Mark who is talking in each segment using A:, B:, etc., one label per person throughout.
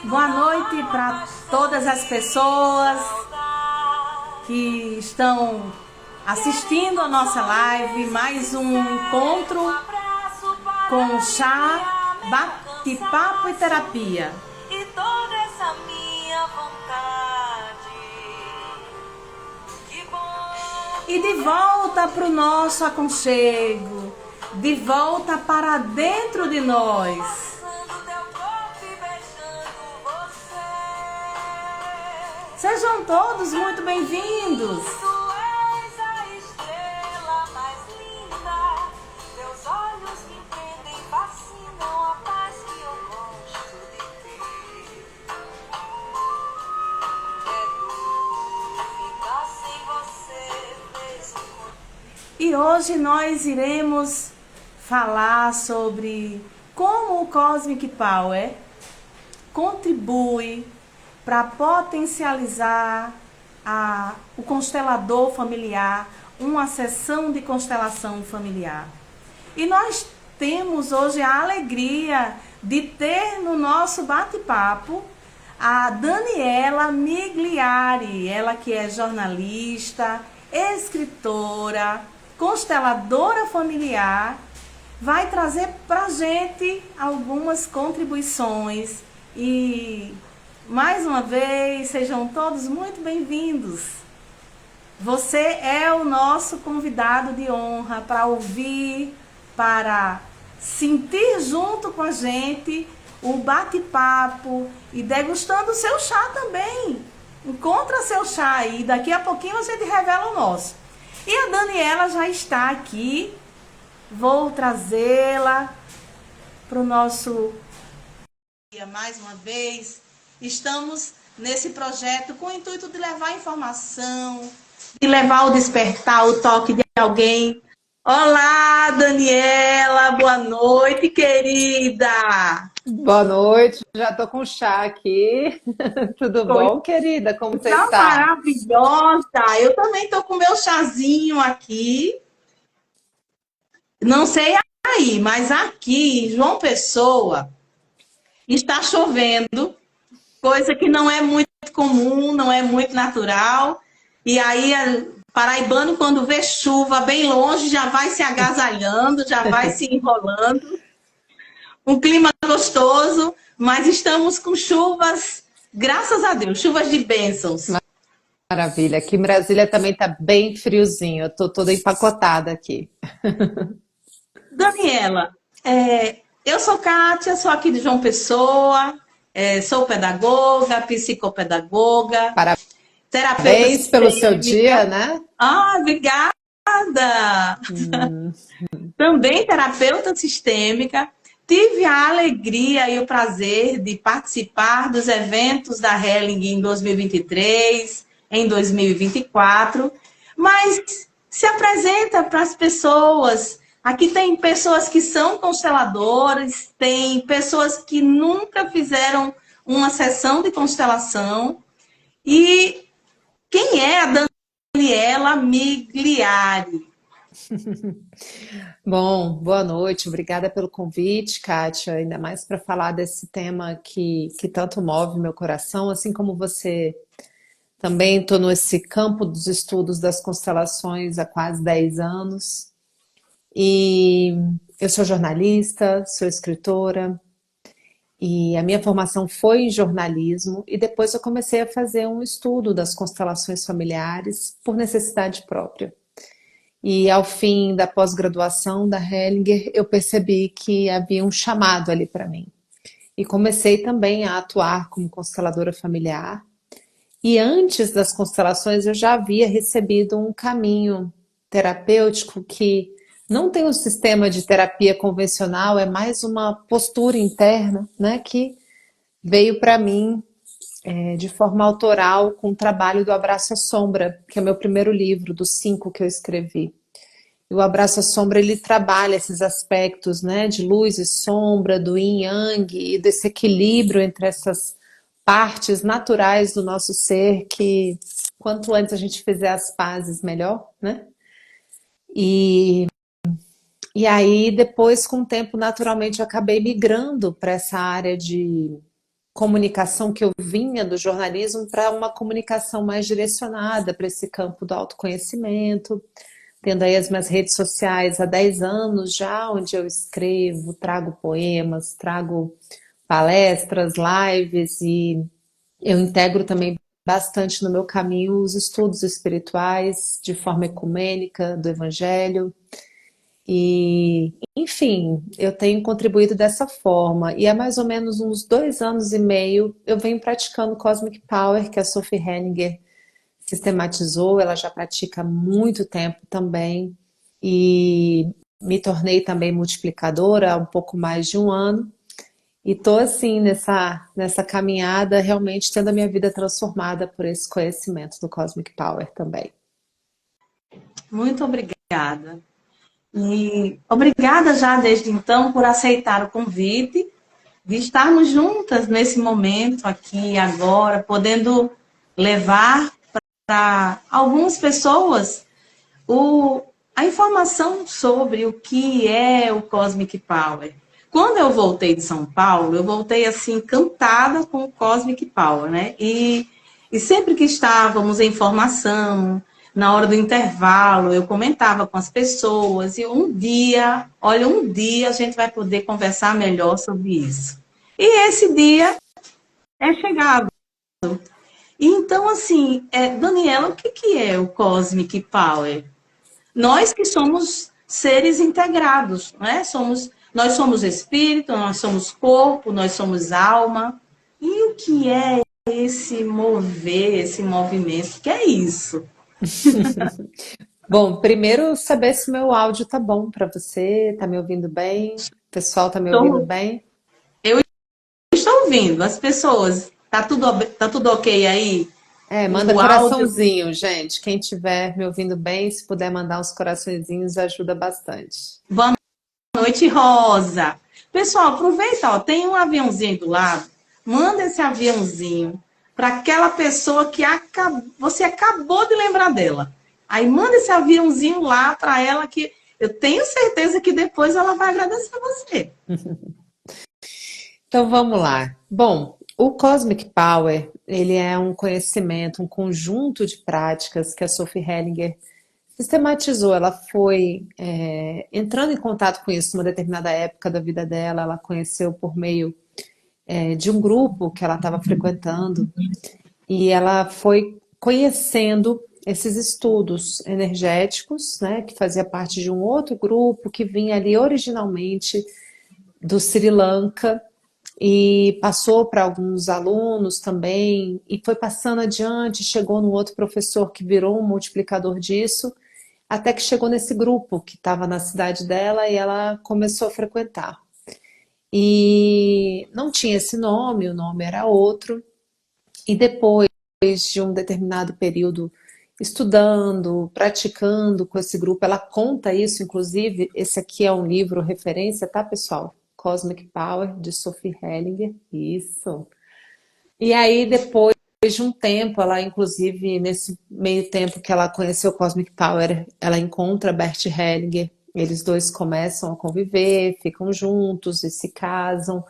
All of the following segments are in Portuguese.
A: Boa noite para todas as pessoas que estão assistindo a nossa live. Mais um encontro com chá, bate-papo e terapia. E toda essa minha vontade. Que bom. E de volta para o nosso aconchego, de volta para dentro de nós. Sejam todos muito bem-vindos. E hoje nós iremos falar sobre como o Cosmic Power contribui para potencializar o constelador familiar, uma sessão de constelação familiar. E nós temos hoje a alegria de ter no nosso bate-papo a Daniela Migliari, ela que é jornalista, escritora, consteladora familiar, vai trazer para a gente algumas contribuições e mais uma vez, sejam todos muito bem-vindos. Você é o nosso convidado de honra para ouvir, para sentir junto com a gente o bate-papo e degustando o seu chá também. Encontra seu chá aí, daqui a pouquinho a gente revela o nosso. E a Daniela já está aqui, vou trazê-la para o nosso dia mais uma vez. Estamos nesse projeto com o intuito de levar informação, de levar o despertar, o toque de alguém. Olá, Daniela, boa noite, querida.
B: Boa noite, já tô com chá aqui. Tudo bom, querida? Como você está?
A: Maravilhosa. Eu também estou com meu chazinho aqui. Não sei aí, mas aqui em João Pessoa está chovendo. Coisa que não é muito comum, não é muito natural. E aí, paraibano, quando vê chuva bem longe, já vai se agasalhando, já vai se enrolando. Um clima gostoso, mas estamos com chuvas, graças a Deus, chuvas de bênçãos.
B: Maravilha. Aqui em Brasília também tá bem friozinho. Eu tô toda empacotada aqui.
A: Daniela, eu sou Kátia, sou aqui de João Pessoa. Sou pedagoga, psicopedagoga, terapeuta
B: Parabéns pelo seu
A: sistêmica.
B: dia, né?
A: Obrigada! Também terapeuta sistêmica. Tive a alegria e o prazer de participar dos eventos da Helling em 2023, em 2024, mas se apresenta para as pessoas. Aqui tem pessoas que são consteladores, tem pessoas que nunca fizeram uma sessão de constelação. E quem é a Daniela Migliari?
B: Bom, boa noite. Obrigada pelo convite, Kátia. Ainda mais para falar desse tema que tanto move meu coração, assim como você. Também estou nesse campo dos estudos das constelações há quase 10 anos. E eu sou jornalista, sou escritora, e a minha formação foi em jornalismo, e depois eu comecei a fazer um estudo das constelações familiares por necessidade própria. E ao fim da pós-graduação da Hellinger, eu percebi que havia um chamado ali para mim. E comecei também a atuar como consteladora familiar. E antes das constelações eu já havia recebido um caminho terapêutico que não tem um sistema de terapia convencional, é mais uma postura interna, né, que veio para mim de forma autoral com o trabalho do Abraço à Sombra, que é o meu primeiro livro, dos 5 que eu escrevi. E o Abraço à Sombra, ele trabalha esses aspectos, né, de luz e sombra, do yin yang e desse equilíbrio entre essas partes naturais do nosso ser que quanto antes a gente fizer as pazes, melhor, né? E aí, depois, com o tempo, naturalmente, eu acabei migrando para essa área de comunicação que eu vinha do jornalismo para uma comunicação mais direcionada para esse campo do autoconhecimento, tendo aí as minhas redes sociais há 10 anos já, onde eu escrevo, trago poemas, trago palestras, lives e eu integro também bastante no meu caminho os estudos espirituais de forma ecumênica do Evangelho. E, enfim, eu tenho contribuído dessa forma. E há mais ou menos uns 2 anos e meio eu venho praticando Cosmic Power, que a Sophie Henninger sistematizou. Ela já pratica há muito tempo também. E me tornei também multiplicadora há um pouco mais de um ano. E tô assim nessa caminhada, realmente tendo a minha vida transformada por esse conhecimento do Cosmic Power também.
A: Muito obrigada. E obrigada já desde então por aceitar o convite de estarmos juntas nesse momento aqui agora, podendo levar para algumas pessoas a informação sobre o que é o Cosmic Power. Quando eu voltei de São Paulo, eu voltei assim encantada com o Cosmic Power, né? E sempre que estávamos em formação, na hora do intervalo, eu comentava com as pessoas e um dia, olha, um dia a gente vai poder conversar melhor sobre isso. E esse dia é chegado. E então, assim, Daniela, o que é o Cosmic Power? Nós que somos seres integrados, né? Nós somos espírito, nós somos corpo, nós somos alma. E o que é esse mover, esse movimento? O que é isso?
B: Bom, primeiro saber se meu áudio tá bom para você, tá me ouvindo bem? O pessoal tá me ouvindo
A: Então,
B: bem?
A: eu estou ouvindo as pessoas. Tá tudo ok aí?
B: Manda
A: O áudio.
B: coraçãozinho, gente. Quem tiver me ouvindo bem, se puder mandar uns coraçõezinhos, ajuda bastante.
A: Boa noite, Rosa. Pessoal, aproveita, ó, tem um aviãozinho aí do lado. Manda esse aviãozinho para aquela pessoa que você acabou de lembrar dela. Aí manda esse aviãozinho lá para ela que eu tenho certeza que depois ela vai agradecer a você.
B: Então vamos lá. Bom, o Cosmic Power, ele é um conhecimento, um conjunto de práticas que a Sophie Hellinger sistematizou. Ela foi entrando em contato com isso numa determinada época da vida dela. Ela conheceu por meio de um grupo que ela estava frequentando e ela foi conhecendo esses estudos energéticos, né, que fazia parte de um outro grupo que vinha ali originalmente do Sri Lanka e passou para alguns alunos também, e foi passando adiante, chegou num outro professor que virou um multiplicador disso, até que chegou nesse grupo que estava na cidade dela e ela começou a frequentar. E não tinha esse nome, o nome era outro, e depois de um determinado período estudando, praticando com esse grupo, ela conta isso, inclusive, esse aqui é um livro referência, tá, pessoal? Cosmic Power, de Sophie Hellinger, isso. E aí, depois de um tempo, ela, inclusive, nesse meio tempo que ela conheceu Cosmic Power, ela encontra Bert Hellinger, eles dois começam a conviver, ficam juntos e se casam.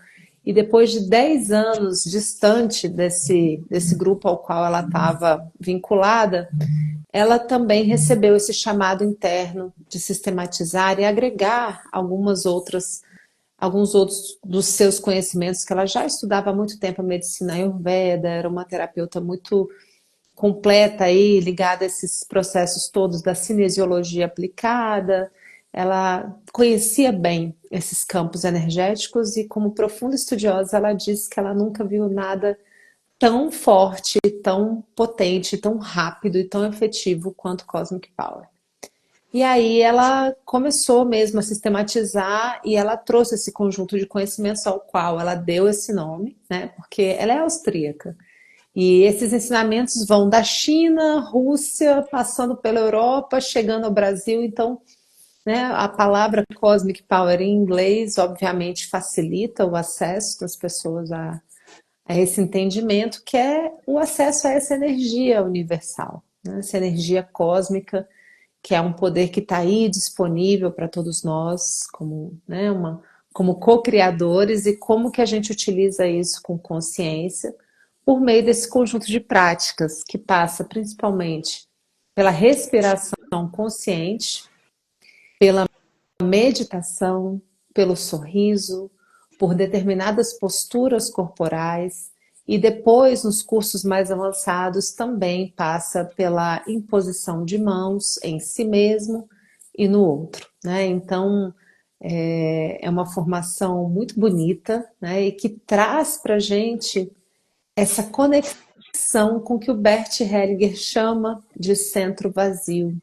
B: E depois de 10 anos distante desse grupo ao qual ela estava vinculada, ela também recebeu esse chamado interno de sistematizar e agregar alguns outros dos seus conhecimentos, que ela já estudava há muito tempo a medicina Ayurveda, era uma terapeuta muito completa aí, ligada a esses processos todos da cinesiologia aplicada. Ela conhecia bem esses campos energéticos e, como profunda estudiosa, ela disse que ela nunca viu nada tão forte, tão potente, tão rápido e tão efetivo quanto Cosmic Power. E aí ela começou mesmo a sistematizar e ela trouxe esse conjunto de conhecimentos ao qual ela deu esse nome, né? Porque ela é austríaca. E esses ensinamentos vão da China, Rússia, passando pela Europa, chegando ao Brasil. Então, né, a palavra Cosmic Power em inglês, obviamente, facilita o acesso das pessoas a esse entendimento, que é o acesso a essa energia universal, né? Essa energia cósmica, que é um poder que está aí disponível para todos nós, como, né, como co-criadores e como que a gente utiliza isso com consciência por meio desse conjunto de práticas que passa principalmente pela respiração consciente, pela meditação, pelo sorriso, por determinadas posturas corporais e depois, nos cursos mais avançados, também passa pela imposição de mãos em si mesmo e no outro, né? Então, é uma formação muito bonita, né? E que traz para a gente essa conexão com o que o Bert Hellinger chama de centro vazio,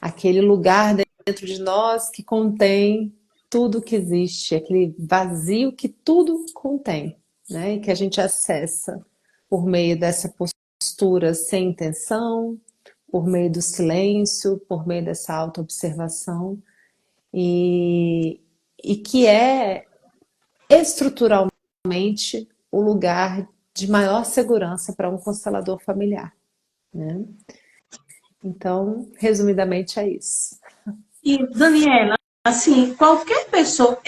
B: aquele lugar dentro de nós que contém tudo que existe, aquele vazio que tudo contém, né? E que a gente acessa por meio dessa postura sem intenção, por meio do silêncio, por meio dessa autoobservação, e, e que é estruturalmente o lugar de maior segurança para um constelador familiar, né? Então, resumidamente é isso.
A: E, Daniela, assim, qualquer pessoa,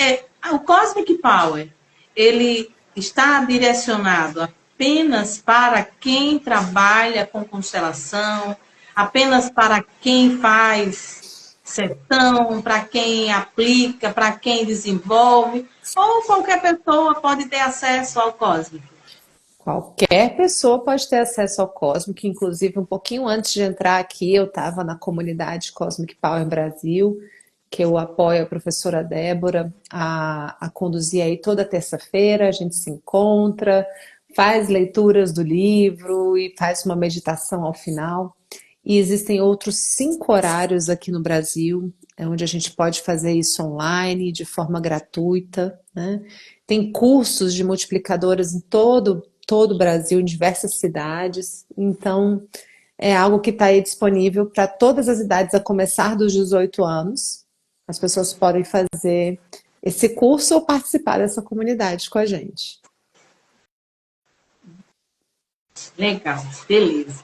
A: o Cosmic Power, ele está direcionado apenas para quem trabalha com constelação, apenas para quem faz sessão, para quem aplica, para quem desenvolve, ou qualquer pessoa pode ter acesso ao Cosmic?
B: Qualquer pessoa pode ter acesso ao Cosmic, inclusive um pouquinho antes de entrar aqui, eu estava na comunidade Cosmic Power Brasil, que eu apoio a professora Débora a conduzir aí toda terça-feira, a gente se encontra, faz leituras do livro e faz uma meditação ao final. E existem outros 5 horários aqui no Brasil, onde a gente pode fazer isso online, de forma gratuita, né? Tem cursos de multiplicadoras em todo o Brasil, em diversas cidades. Então, é algo que está aí disponível para todas as idades, a começar dos 18 anos. As pessoas podem fazer esse curso ou participar dessa comunidade com a gente.
A: Legal, beleza.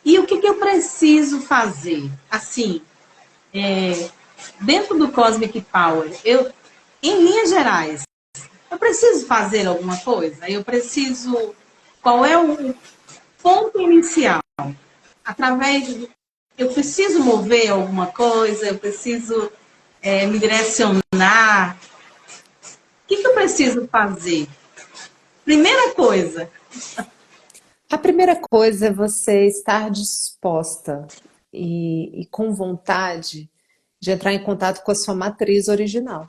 A: E o que eu preciso fazer? Assim, dentro do Cosmic Power, em linhas gerais, eu preciso fazer alguma coisa? Qual é o ponto inicial? Eu preciso mover alguma coisa? Eu preciso me direcionar? O que eu preciso fazer? Primeira coisa.
B: A primeira coisa é você estar disposta e com vontade de entrar em contato com a sua matriz original.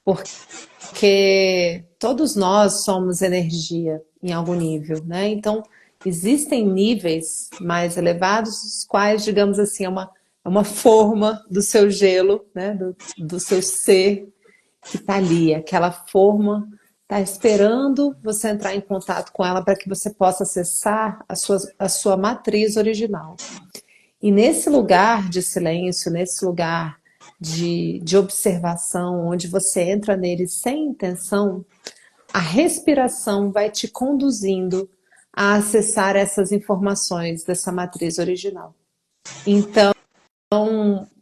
B: Porque todos nós somos energia em algum nível, né? Então, existem níveis mais elevados, os quais, digamos assim, é uma forma do seu gelo, né? Do seu ser que está ali. Aquela forma está esperando você entrar em contato com ela para que você possa acessar a sua matriz original. E nesse lugar de silêncio, nesse lugar de observação, onde você entra nele sem intenção, a respiração vai te conduzindo a acessar essas informações dessa matriz original. Então,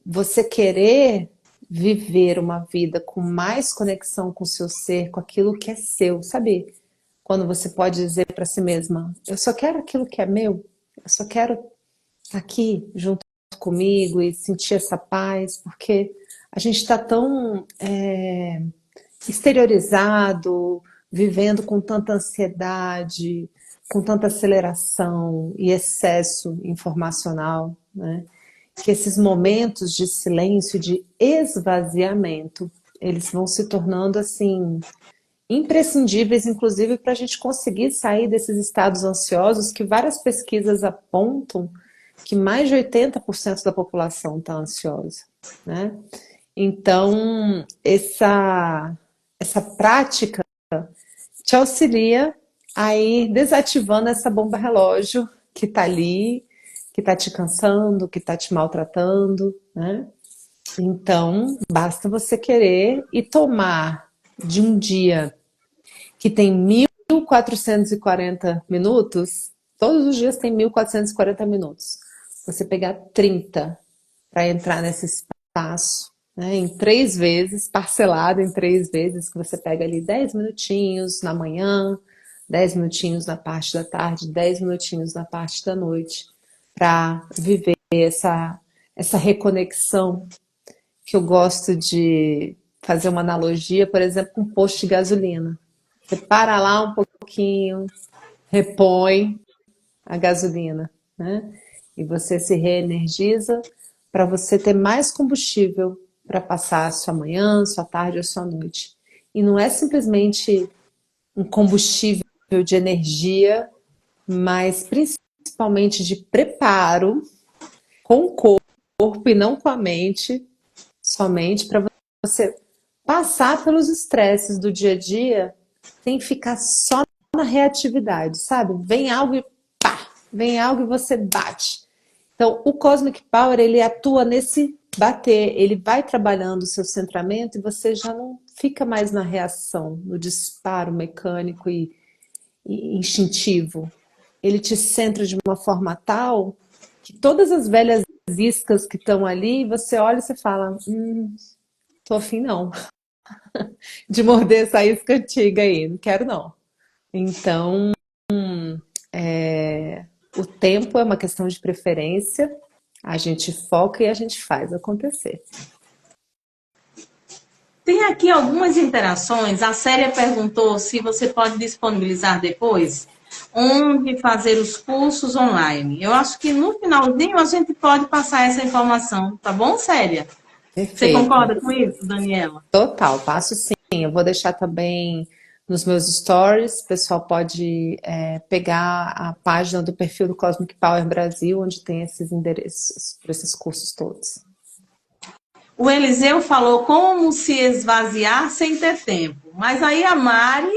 B: você querer viver uma vida com mais conexão com o seu ser, com aquilo que é seu, sabe? Quando você pode dizer para si mesma, eu só quero aquilo que é meu, eu só quero estar aqui junto comigo e sentir essa paz, porque a gente está tão exteriorizado, vivendo com tanta ansiedade, com tanta aceleração e excesso informacional, né? Que esses momentos de silêncio, de esvaziamento, eles vão se tornando assim imprescindíveis, inclusive, para a gente conseguir sair desses estados ansiosos que várias pesquisas apontam que mais de 80% da população está ansiosa, né? Então, essa prática te auxilia a ir desativando essa bomba relógio que está ali, que está te cansando, que está te maltratando, né? Então, basta você querer e tomar de um dia que tem 1440 minutos, todos os dias tem 1440 minutos. Você pegar 30 para entrar nesse espaço, né, em 3 vezes, parcelado em 3 vezes, que você pega ali 10 minutinhos na manhã, 10 minutinhos na parte da tarde, 10 minutinhos na parte da noite, para viver essa reconexão que eu gosto de fazer uma analogia, por exemplo, com um posto de gasolina. Você para lá um pouquinho, repõe a gasolina, né? E você se reenergiza para você ter mais combustível para passar a sua manhã, sua tarde ou sua noite. E não é simplesmente um combustível de energia, mas principalmente de preparo com o corpo e não com a mente, somente para você passar pelos estresses do dia a dia sem ficar só na reatividade, sabe? Vem algo e pá, vem algo e você bate. Então, o Cosmic Power, ele atua nesse bater, ele vai trabalhando o seu centramento e você já não fica mais na reação, no disparo mecânico e instintivo. Ele te centra de uma forma tal que todas as velhas iscas que estão ali, você olha e você fala, tô afim não, de morder essa isca antiga aí, não quero não. Então, o tempo é uma questão de preferência, a gente foca e a gente faz acontecer.
A: Tem aqui algumas interações. A Célia perguntou se você pode disponibilizar depois onde fazer os cursos online. Eu acho que no finalzinho a gente pode passar essa informação, tá bom, Célia? Você
B: Perfeito.
A: concorda com isso, Daniela?
B: Total, passo sim. Eu vou deixar também nos meus stories. O pessoal pode pegar a página do perfil do Cosmic Power Brasil, onde tem esses endereços para esses cursos todos.
A: O Eliseu falou como se esvaziar sem ter tempo. Mas aí a Mari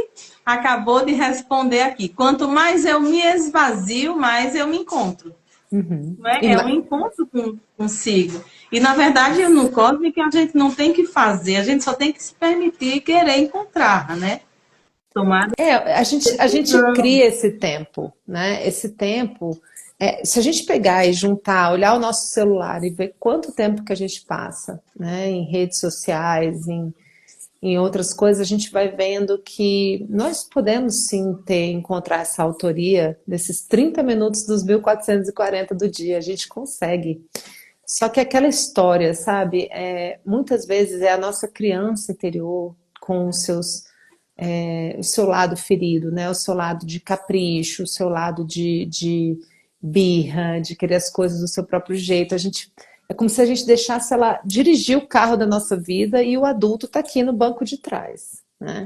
A: acabou de responder aqui. Quanto mais eu me esvazio, mais eu me encontro.
B: Uhum.
A: É um encontro consigo. E, na verdade, no Cosmic a gente não tem que fazer, a gente só tem que se permitir querer encontrar, né? Tomar
B: A gente
A: decisão.
B: cria esse tempo, né? Esse tempo, se a gente pegar e juntar, olhar o nosso celular e ver quanto tempo que a gente passa, né, em redes sociais, em outras coisas, a gente vai vendo que nós podemos sim encontrar essa autoria desses 30 minutos dos 1440 do dia, a gente consegue. Só que aquela história, sabe, muitas vezes é a nossa criança interior com o seu lado ferido, né? O seu lado de capricho, o seu lado de birra, de querer as coisas do seu próprio jeito. É como se a gente deixasse ela dirigir o carro da nossa vida e o adulto está aqui no banco de trás, né?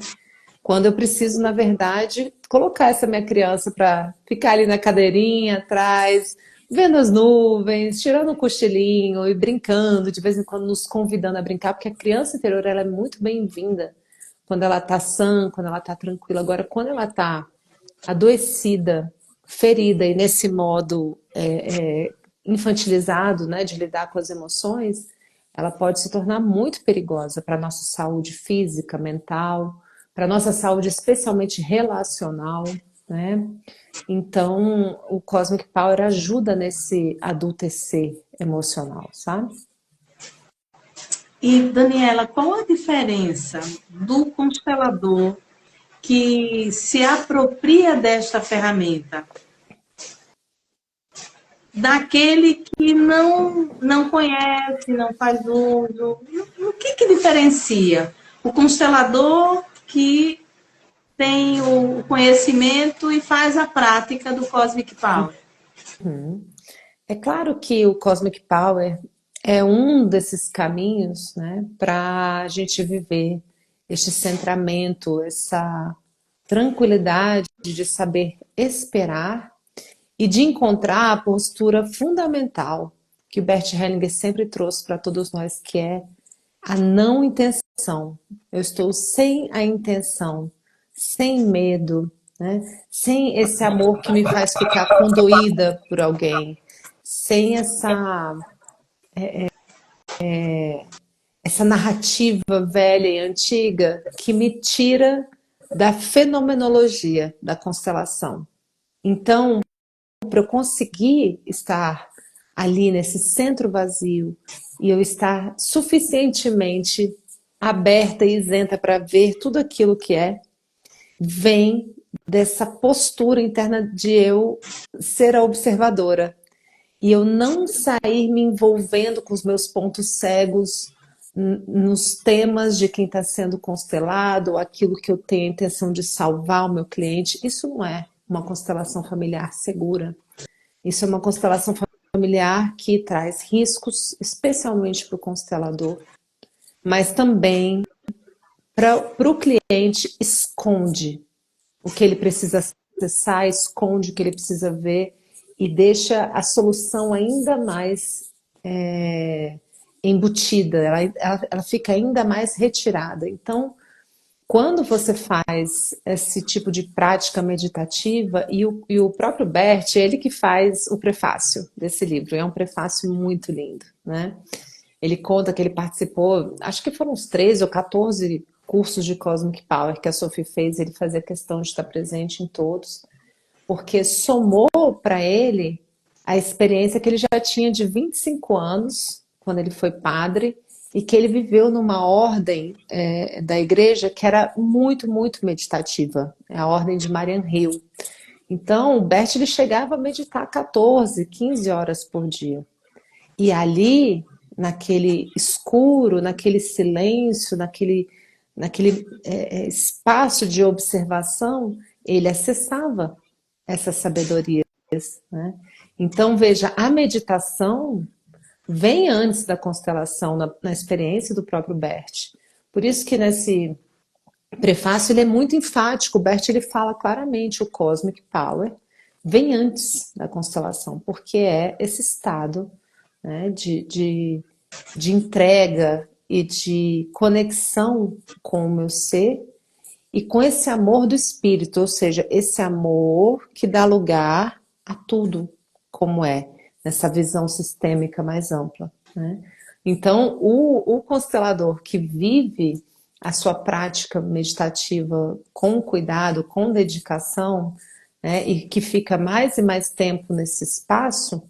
B: Quando eu preciso, na verdade, colocar essa minha criança para ficar ali na cadeirinha atrás, vendo as nuvens, tirando um cochilinho e brincando, de vez em quando nos convidando a brincar, porque a criança interior ela é muito bem-vinda quando ela está sã, quando ela está tranquila. Agora, quando ela está adoecida, ferida e nesse modo infantilizado, né, de lidar com as emoções, ela pode se tornar muito perigosa para a nossa saúde física, mental, para a nossa saúde especialmente relacional, né? Então, o Cosmic Power ajuda nesse adultecer emocional, sabe?
A: E, Daniela, qual a diferença do constelador que se apropria desta ferramenta daquele que não conhece, não faz uso? O que diferencia? O constelador que tem o conhecimento e faz a prática do Cosmic Power.
B: É claro que o Cosmic Power é um desses caminhos, né, para a gente viver este centramento, essa tranquilidade de saber esperar e de encontrar a postura fundamental que o Bert Hellinger sempre trouxe para todos nós, que é a não intenção. Eu estou sem a intenção, sem medo, né? Sem esse amor que me faz ficar condoída por alguém, sem essa narrativa velha e antiga que me tira da fenomenologia da constelação. Então, para eu conseguir estar ali nesse centro vazio e eu estar suficientemente aberta e isenta para ver tudo aquilo que é, vem dessa postura interna de eu ser a observadora e eu não sair me envolvendo com os meus pontos cegos nos temas de quem está sendo constelado, ou aquilo que eu tenho a intenção de salvar o meu cliente. Isso não é uma constelação familiar segura. Isso é uma constelação familiar que traz riscos, especialmente para o constelador, mas também para o cliente esconde o que ele precisa acessar, esconde o que ele precisa ver e deixa a solução ainda mais embutida, ela fica ainda mais retirada. Então, quando você faz esse tipo de prática meditativa, e o próprio Bert, ele que faz o prefácio desse livro, é um prefácio muito lindo, né? Ele conta que ele participou, acho que foram uns 13 ou 14 cursos de Cosmic Power que a Sophie fez, ele fazia questão de estar presente em todos, porque somou para ele a experiência que ele já tinha de 25 anos, quando ele foi padre, e que ele viveu numa ordem da igreja que era muito, muito meditativa, a ordem de Marian Hill. Então, o Bert ele chegava a meditar 14, 15 horas por dia. E ali, naquele escuro, naquele silêncio, naquele espaço de observação, ele acessava essas sabedorias, né? Então, veja, a meditação vem antes da constelação, na experiência do próprio Bert. Por isso que nesse prefácio ele é muito enfático, o Bert ele fala claramente, o Cosmic Power vem antes da constelação, porque é esse estado, né, de entrega e de conexão com o meu ser e com esse amor do espírito, ou seja, esse amor que dá lugar a tudo como é, nessa visão sistêmica mais ampla, né? Então, o constelador que vive a sua prática meditativa com cuidado, com dedicação, né, e que fica mais e mais tempo nesse espaço,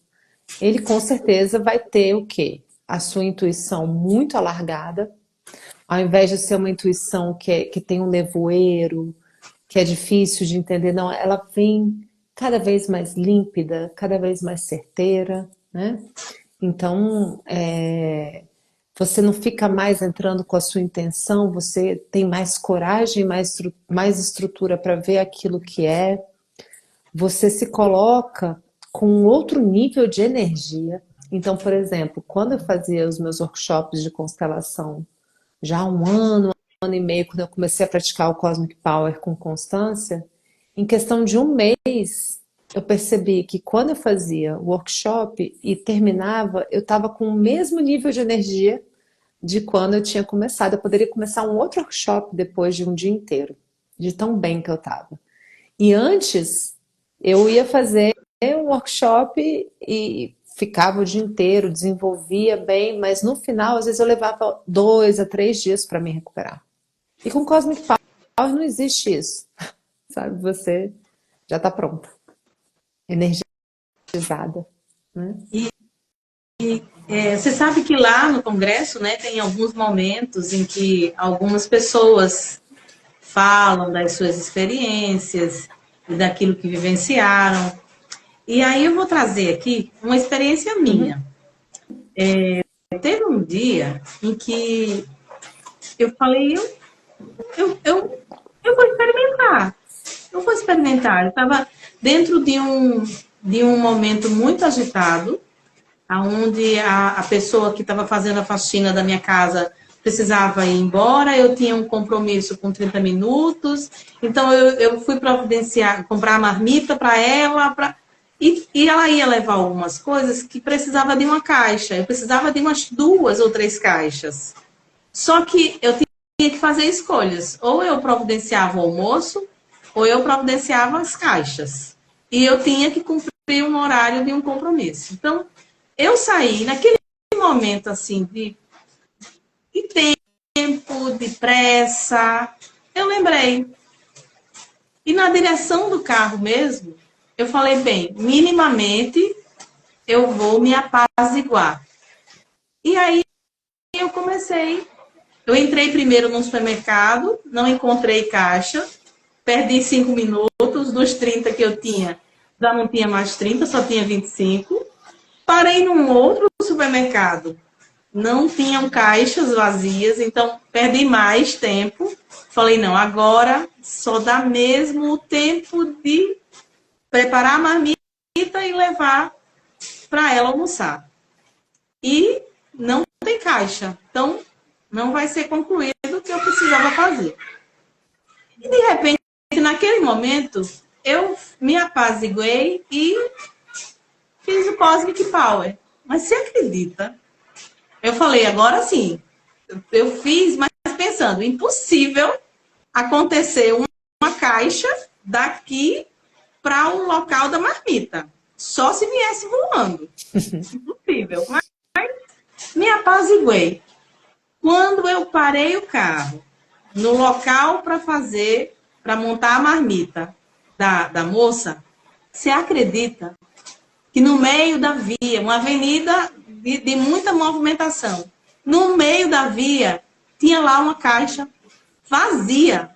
B: ele com certeza vai ter o quê? A sua intuição muito alargada, ao invés de ser uma intuição que tem um nevoeiro, que é difícil de entender, não, ela vem cada vez mais límpida, cada vez mais certeira, né? Então, você não fica mais entrando com a sua intenção, você tem mais coragem, mais estrutura para ver aquilo que é, você se coloca com um outro nível de energia. Então, por exemplo, quando eu fazia os meus workshops de constelação, já há um ano e meio, quando eu comecei a praticar o Cosmic Power com constância, em questão de um mês, eu percebi que quando eu fazia o workshop e terminava, eu estava com o mesmo nível de energia de quando eu tinha começado. Eu poderia começar um outro workshop depois de um dia inteiro, de tão bem que eu estava. E antes, eu ia fazer um workshop e ficava o dia inteiro, desenvolvia bem, mas no final, às vezes, eu levava 2 a 3 dias para me recuperar. E com Cosmic Power não existe isso, sabe? Você já está pronta, energizada, né?
A: Você sabe que lá no Congresso, né, tem alguns momentos em que algumas pessoas falam das suas experiências e daquilo que vivenciaram. E aí eu vou trazer aqui uma experiência minha. Teve um dia em que eu falei, eu vou experimentar. Eu vou experimentar. Eu estava dentro de um momento muito agitado, onde a pessoa que estava fazendo a faxina da minha casa precisava ir embora, eu tinha um compromisso com 30 minutos, então eu fui providenciar, comprar a marmita para ela, e ela ia levar algumas coisas que precisava de uma caixa, eu precisava de umas 2 ou 3 caixas. Só que eu tinha que fazer escolhas, ou eu providenciava o almoço, ou eu providenciava as caixas. E eu tinha que cumprir um horário de um compromisso. Então, eu saí naquele momento assim de tempo, de pressa, eu lembrei. E na direção do carro mesmo, eu falei, bem, minimamente eu vou me apaziguar. E aí eu entrei primeiro no supermercado, não encontrei caixa, perdi 5 minutos, dos 30 que eu tinha, já não tinha mais 30, só tinha 25. Parei num outro supermercado, não tinham caixas vazias, então perdi mais tempo. Falei, não, agora só dá mesmo o tempo de preparar a marmita e levar para ela almoçar. E não tem caixa, então não vai ser concluído o que eu precisava fazer. E de repente, naquele momento, eu me apaziguei e fiz o Cosmic Power. Mas você acredita? Eu falei, agora sim. Eu fiz, mas pensando, impossível acontecer uma caixa daqui para o local da marmita. Só se viesse voando. Impossível. Mas me apaziguei. Quando eu parei o carro no local para montar a marmita da moça, você acredita que no meio da via, uma avenida de muita movimentação, no meio da via, tinha lá uma caixa vazia.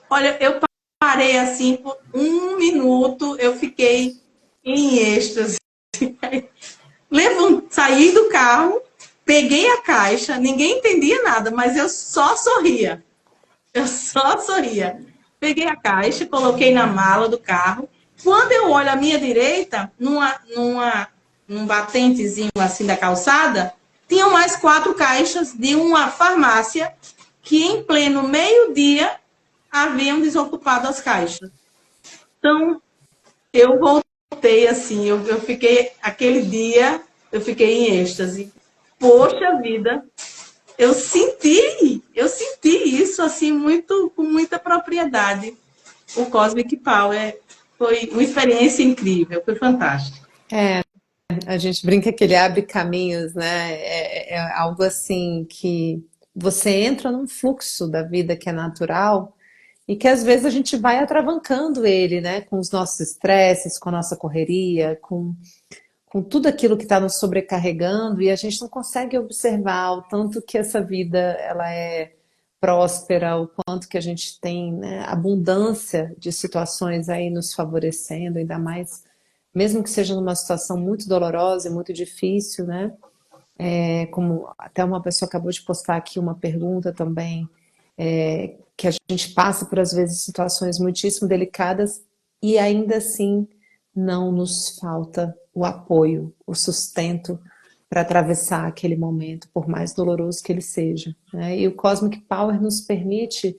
A: Olha, eu parei assim por 1 minuto, eu fiquei em êxtase. Saí do carro, peguei a caixa, ninguém entendia nada, mas eu só sorria. Eu só sorria. Peguei a caixa, coloquei na mala do carro. Quando eu olho à minha direita, num batentezinho assim da calçada, tinham mais 4 caixas de uma farmácia que em pleno meio-dia haviam desocupado as caixas. Então, eu voltei assim, eu fiquei, aquele dia, eu fiquei em êxtase. Poxa vida, eu senti isso assim muito, com muita propriedade. O Cosmic Power foi uma experiência incrível, foi fantástico.
B: É, a gente brinca que ele abre caminhos, né? É algo assim que você entra num fluxo da vida que é natural e que às vezes a gente vai atravancando ele, né? Com os nossos estresses, com a nossa correria, com tudo aquilo que está nos sobrecarregando e a gente não consegue observar o tanto que essa vida ela é próspera, o quanto que a gente tem, né, abundância de situações aí nos favorecendo, ainda mais, mesmo que seja numa situação muito dolorosa e muito difícil, né? Como até uma pessoa acabou de postar aqui uma pergunta também, que a gente passa por às vezes situações muitíssimo delicadas e ainda assim não nos falta o apoio, o sustento para atravessar aquele momento, por mais doloroso que ele seja, né? E o Cosmic Power nos permite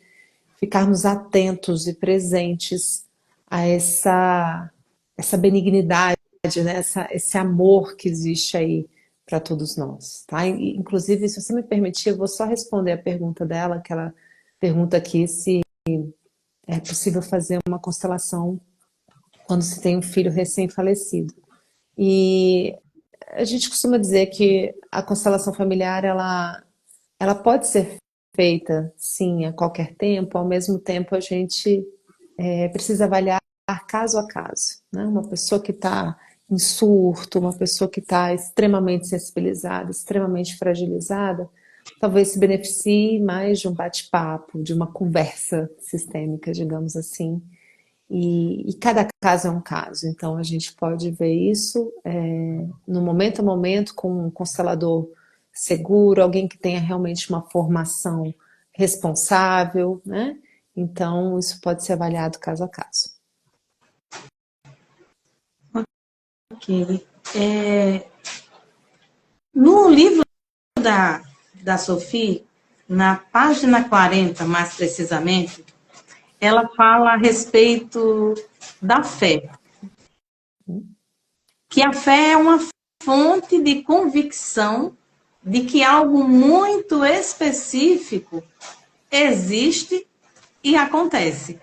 B: ficarmos atentos e presentes a essa benignidade, né? Esse amor que existe aí para todos nós, tá? Inclusive, se você me permitir, eu vou só responder a pergunta dela, que ela pergunta aqui se é possível fazer uma constelação quando se tem um filho recém-falecido. E a gente costuma dizer que a constelação familiar, ela pode ser feita, sim, a qualquer tempo, ao mesmo tempo a gente precisa avaliar caso a caso, né? Uma pessoa que está em surto, uma pessoa que está extremamente sensibilizada, extremamente fragilizada, talvez se beneficie mais de um bate-papo, de uma conversa sistêmica, digamos assim. E cada caso é um caso, então a gente pode ver isso no momento a momento com um constelador seguro, alguém que tenha realmente uma formação responsável, né? Então isso pode ser avaliado caso a caso.
A: Ok. No livro da Sophie, na página 40, mais precisamente, ela fala a respeito da fé. Que a fé é uma fonte de convicção de que algo muito específico existe e acontece.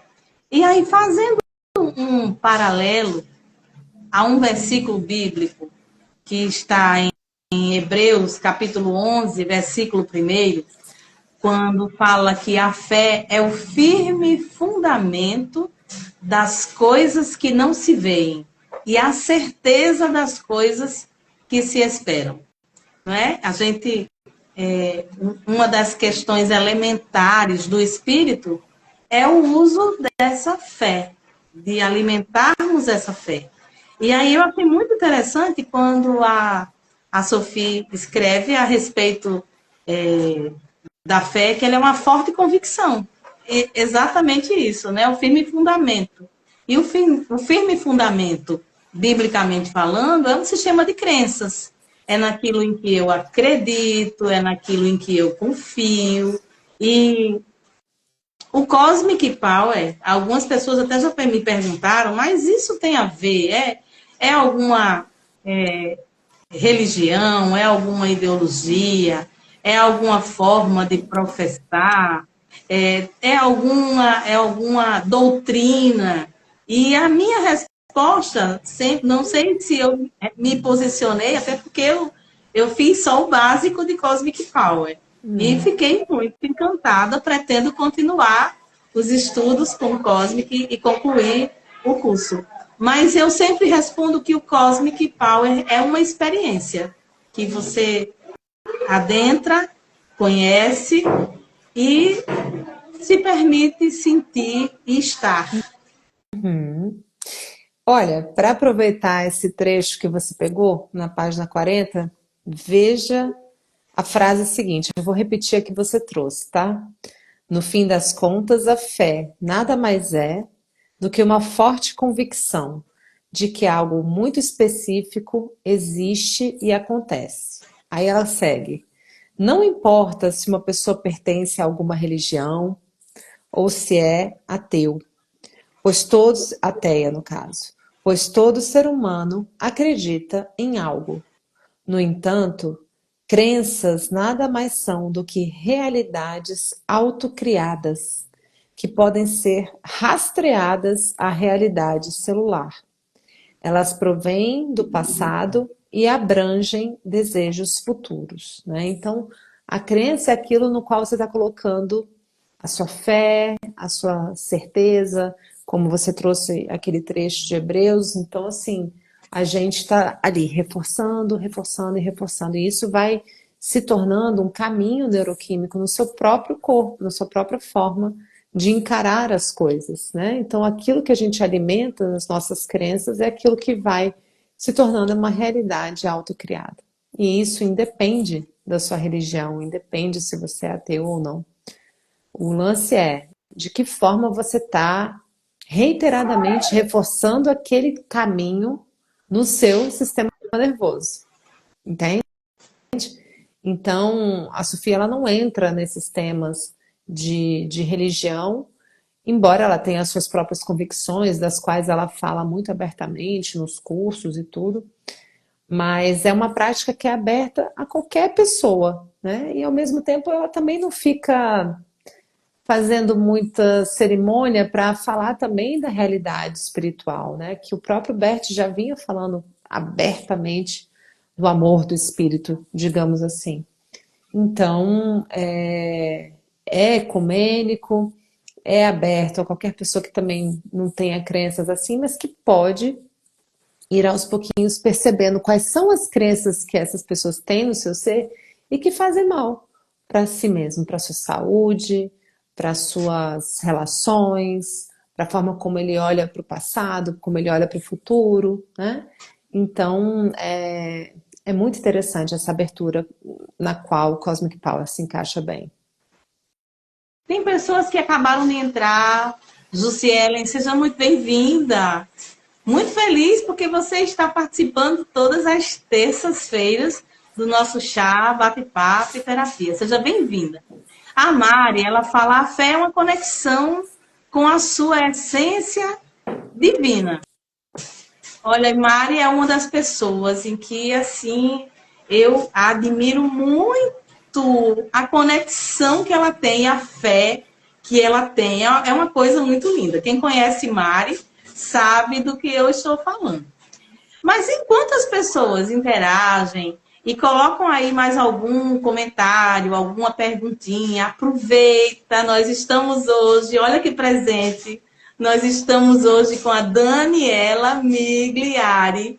A: E aí, fazendo um paralelo a um versículo bíblico que está em Hebreus, capítulo 11, versículo 1, quando fala que a fé é o firme fundamento das coisas que não se veem. e a certeza das coisas que se esperam. Não é? A gente, uma das questões elementares do espírito é o uso dessa fé, de alimentarmos essa fé. E aí eu achei muito interessante quando a Sophie escreve a respeito da fé, que ela é uma forte convicção. E exatamente isso, né? O firme fundamento. E o firme fundamento, biblicamente falando, é um sistema de crenças. É naquilo em que eu acredito, é naquilo em que eu confio. E o Cosmic Power, algumas pessoas até já me perguntaram, mas isso tem a ver? É alguma religião? É alguma ideologia? É alguma forma de professar? É alguma doutrina? E a minha resposta, sempre, não sei se eu me posicionei, até porque eu fiz só o básico de Cosmic Power. E fiquei muito encantada, pretendo continuar os estudos com o Cosmic e concluir o curso. Mas eu sempre respondo que o Cosmic Power é uma experiência que você adentra, conhece e se permite sentir e estar.
B: Olha, para aproveitar esse trecho que você pegou na página 40, veja a frase seguinte. Eu vou repetir a que você trouxe, tá? No fim das contas, a fé nada mais é do que uma forte convicção de que algo muito específico existe e acontece. Aí ela segue. Não importa se uma pessoa pertence a alguma religião ou se é ateu, pois todos, ateia no caso, pois todo ser humano acredita em algo. No entanto, crenças nada mais são do que realidades autocriadas, que podem ser rastreadas à realidade celular. Elas provêm do passado e abrangem desejos futuros, né? Então, a crença é aquilo no qual você está colocando a sua fé, a sua certeza, como você trouxe aquele trecho de Hebreus. Então, assim, a gente está ali reforçando, reforçando e reforçando. E isso vai se tornando um caminho neuroquímico no seu próprio corpo, na sua própria forma de encarar as coisas, né? Então, aquilo que a gente alimenta nas nossas crenças é aquilo que vai se tornando uma realidade autocriada. E isso independe da sua religião, independe se você é ateu ou não. O lance é de que forma você está reiteradamente reforçando aquele caminho no seu sistema nervoso, entende? Então, a Sofia ela não entra nesses temas de religião, embora ela tenha as suas próprias convicções, das quais ela fala muito abertamente nos cursos e tudo, mas é uma prática que é aberta a qualquer pessoa, né? E ao mesmo tempo ela também não fica fazendo muita cerimônia para falar também da realidade espiritual, né? Que o próprio Bert já vinha falando abertamente do amor do espírito, digamos assim. Então, é ecumênico, é aberto a qualquer pessoa que também não tenha crenças assim, mas que pode ir aos pouquinhos percebendo quais são as crenças que essas pessoas têm no seu ser e que fazem mal para si mesmo, para a sua saúde, para as suas relações, para a forma como ele olha para o passado, como ele olha para o futuro, né? Então, é muito interessante essa abertura na qual o Cosmic Power se encaixa bem.
A: Tem pessoas que acabaram de entrar. Jussielen, seja muito bem-vinda. Muito feliz porque você está participando todas as terças-feiras do nosso chá, bate-papo e terapia. Seja bem-vinda. A Mari, ela fala, a fé é uma conexão com a sua essência divina. Olha, Mari é uma das pessoas em que, assim, eu admiro muito a conexão que ela tem, a fé que ela tem. É uma coisa muito linda. Quem conhece Mari sabe do que eu estou falando. Mas enquanto as pessoas interagem e colocam aí mais algum comentário, alguma perguntinha, aproveita, nós estamos hoje, olha que presente, Nós estamos hoje com a Daniela Migliari,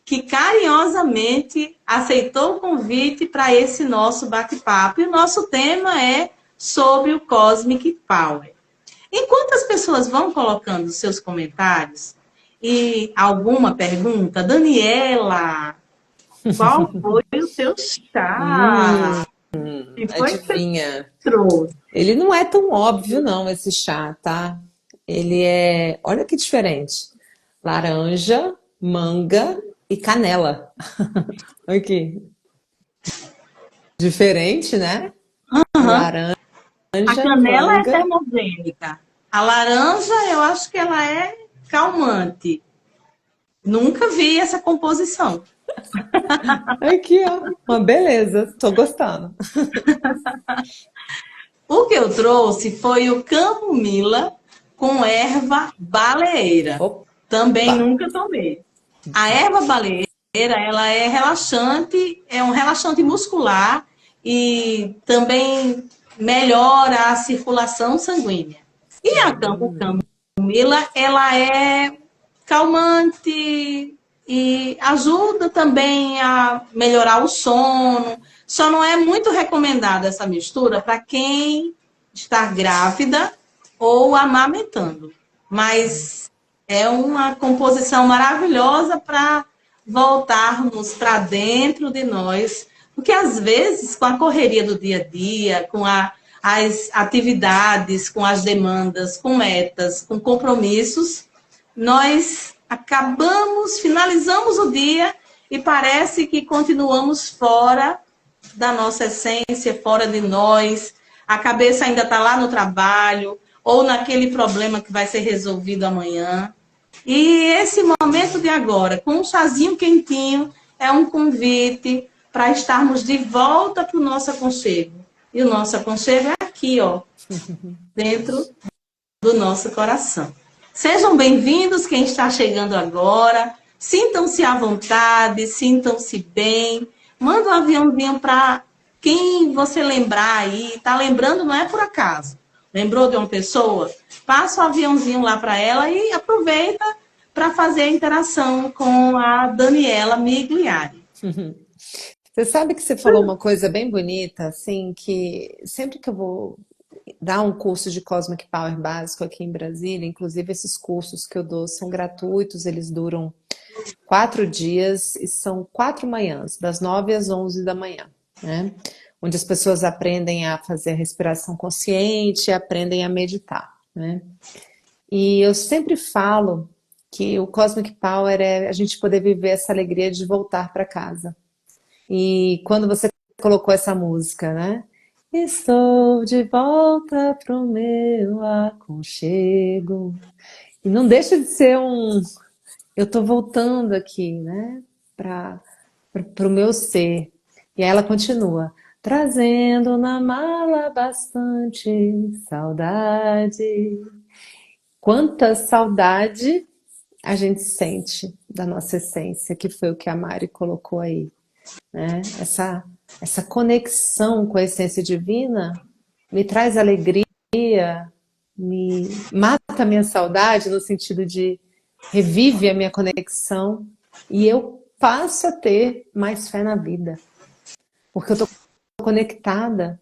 A: que carinhosamente aceitou o convite para esse nosso bate-papo. E o nosso tema é sobre o Cosmic Power. Enquanto as pessoas vão colocando seus comentários e alguma pergunta, Daniela, qual foi o seu chá? E foi que você
B: Adivinha?
A: trouxe?
B: Ele não é tão óbvio, não, esse chá, tá? Ele é, olha que diferente. Laranja, manga e canela. Aqui. Diferente, né?
A: Uhum.
B: Laranja,
A: A canela é
B: manga.
A: termogênica. A laranja, eu acho que ela é calmante. Nunca vi essa composição.
B: Aqui, ó. Uma beleza. Tô gostando.
A: O que eu trouxe foi o camomila com erva baleeira. Também
B: Opa!
A: nunca tomei. A erva baleeira, ela é relaxante, é um relaxante muscular e também melhora a circulação sanguínea. E o camomila, ela é calmante e ajuda também a melhorar o sono. Só não é muito recomendada essa mistura para quem está grávida ou amamentando. Mas é uma composição maravilhosa para voltarmos para dentro de nós, porque às vezes, com a correria do dia a dia, as atividades, com as demandas, com metas, com compromissos, nós acabamos, finalizamos o dia e parece que continuamos fora da nossa essência, fora de nós. A cabeça ainda está lá no trabalho ou naquele problema que vai ser resolvido amanhã. E esse momento de agora, com um chazinho quentinho, é um convite para estarmos de volta para o nosso aconchego. E o nosso aconchego é aqui, ó, dentro do nosso coração. Sejam bem-vindos quem está chegando agora. Sintam-se à vontade, sintam-se bem. Manda um aviãozinho para quem você lembrar aí. Tá lembrando, não é por acaso. Lembrou de uma pessoa? Passa o aviãozinho lá para ela e aproveita para fazer a interação com a Daniela Migliari.
B: Você sabe que você falou uma coisa bem bonita, assim, que sempre que eu vou dar um curso de Cosmic Power básico aqui em Brasília, inclusive esses cursos que eu dou são gratuitos, eles duram 4 dias e são 4 manhãs, das 9 às 11 da manhã, né? Onde as pessoas aprendem a fazer a respiração consciente, aprendem a meditar, né? E eu sempre falo que o Cosmic Power é a gente poder viver essa alegria de voltar para casa. E quando você colocou essa música, né? Estou de volta pro meu aconchego. E não deixa de ser um. Eu tô voltando aqui, né? Para o meu ser. E aí ela continua. Trazendo na mala bastante saudade. Quanta saudade a gente sente da nossa essência, que foi o que a Mari colocou aí, né? Essa conexão com a essência divina me traz alegria, me mata a minha saudade no sentido de revive a minha conexão e eu passo a ter mais fé na vida, porque eu estou conectada.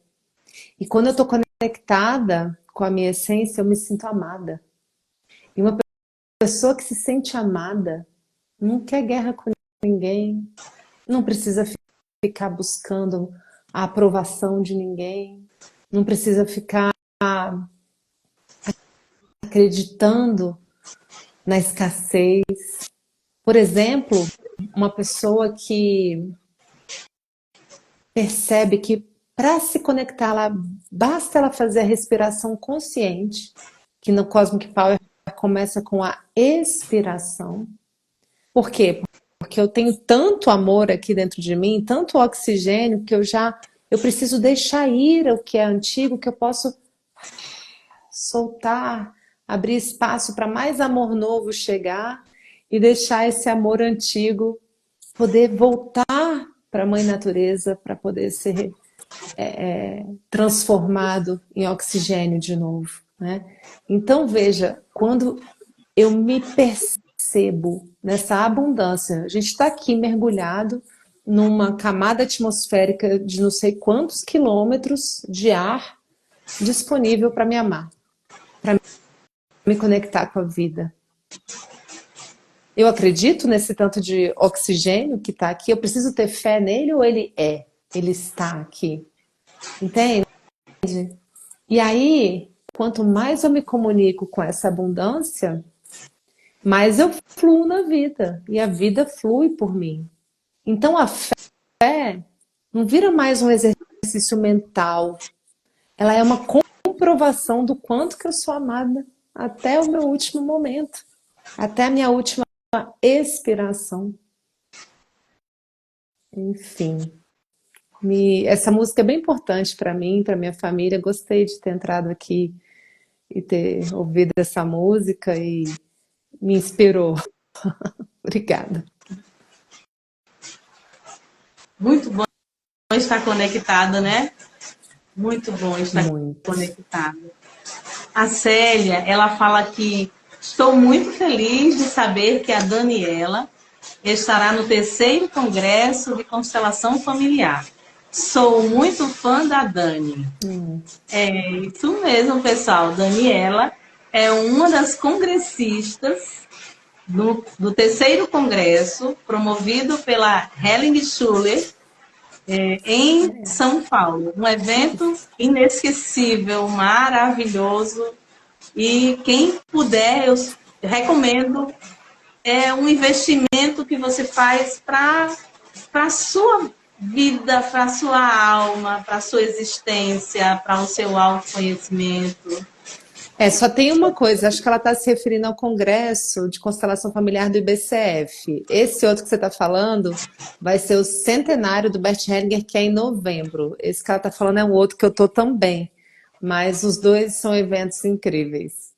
B: E quando eu estou conectada com a minha essência, eu me sinto amada. E uma pessoa que se sente amada não quer guerra com ninguém, não precisa ficar buscando a aprovação de ninguém, não precisa ficar acreditando na escassez. Por exemplo, uma pessoa que percebe que para se conectar, basta ela fazer a respiração consciente, que no Cosmic Power começa com a expiração. Por quê? Porque eu tenho tanto amor aqui dentro de mim, tanto oxigênio, que eu preciso deixar ir o que é antigo, que eu posso soltar, abrir espaço para mais amor novo chegar e deixar esse amor antigo poder voltar para a Mãe Natureza, para poder ser transformado em oxigênio de novo. né? Então, veja, quando eu me percebo nessa abundância, a gente está aqui mergulhado numa camada atmosférica de não sei quantos quilômetros de ar disponível para me amar, me conectar com a vida. Eu acredito nesse tanto de oxigênio que está aqui. Eu preciso ter fé nele ou ele é? Ele está aqui. Entende? E aí, quanto mais eu me comunico com essa abundância, mais eu fluo na vida. E a vida flui por mim. Então a fé não vira mais um exercício mental. Ela é uma comprovação do quanto que eu sou amada até o meu último momento, até a minha última expiração. Enfim, essa música é bem importante para mim, para minha família. Gostei de ter entrado aqui e ter ouvido essa música e me inspirou. Obrigada.
A: Muito bom estar conectada, né? Muito bom estar
B: Muito.
A: conectada. A Célia, ela fala que estou muito feliz de saber que a Daniela estará no terceiro congresso de constelação familiar. Sou muito fã da Dani. É isso mesmo, pessoal. Daniela é uma das congressistas do terceiro congresso, promovido pela Helen Schuller, em São Paulo. Um evento inesquecível, maravilhoso. E quem puder, eu recomendo, é um investimento que você faz para a sua vida, para a sua alma, para a sua existência, para o seu autoconhecimento.
B: Só tem uma coisa, acho que ela está se referindo ao Congresso de Constelação Familiar do IBCF. Esse outro que você está falando vai ser o centenário do Bert Hellinger, que é em novembro. Esse que ela está falando é um outro que eu estou também. Mas os dois são eventos incríveis.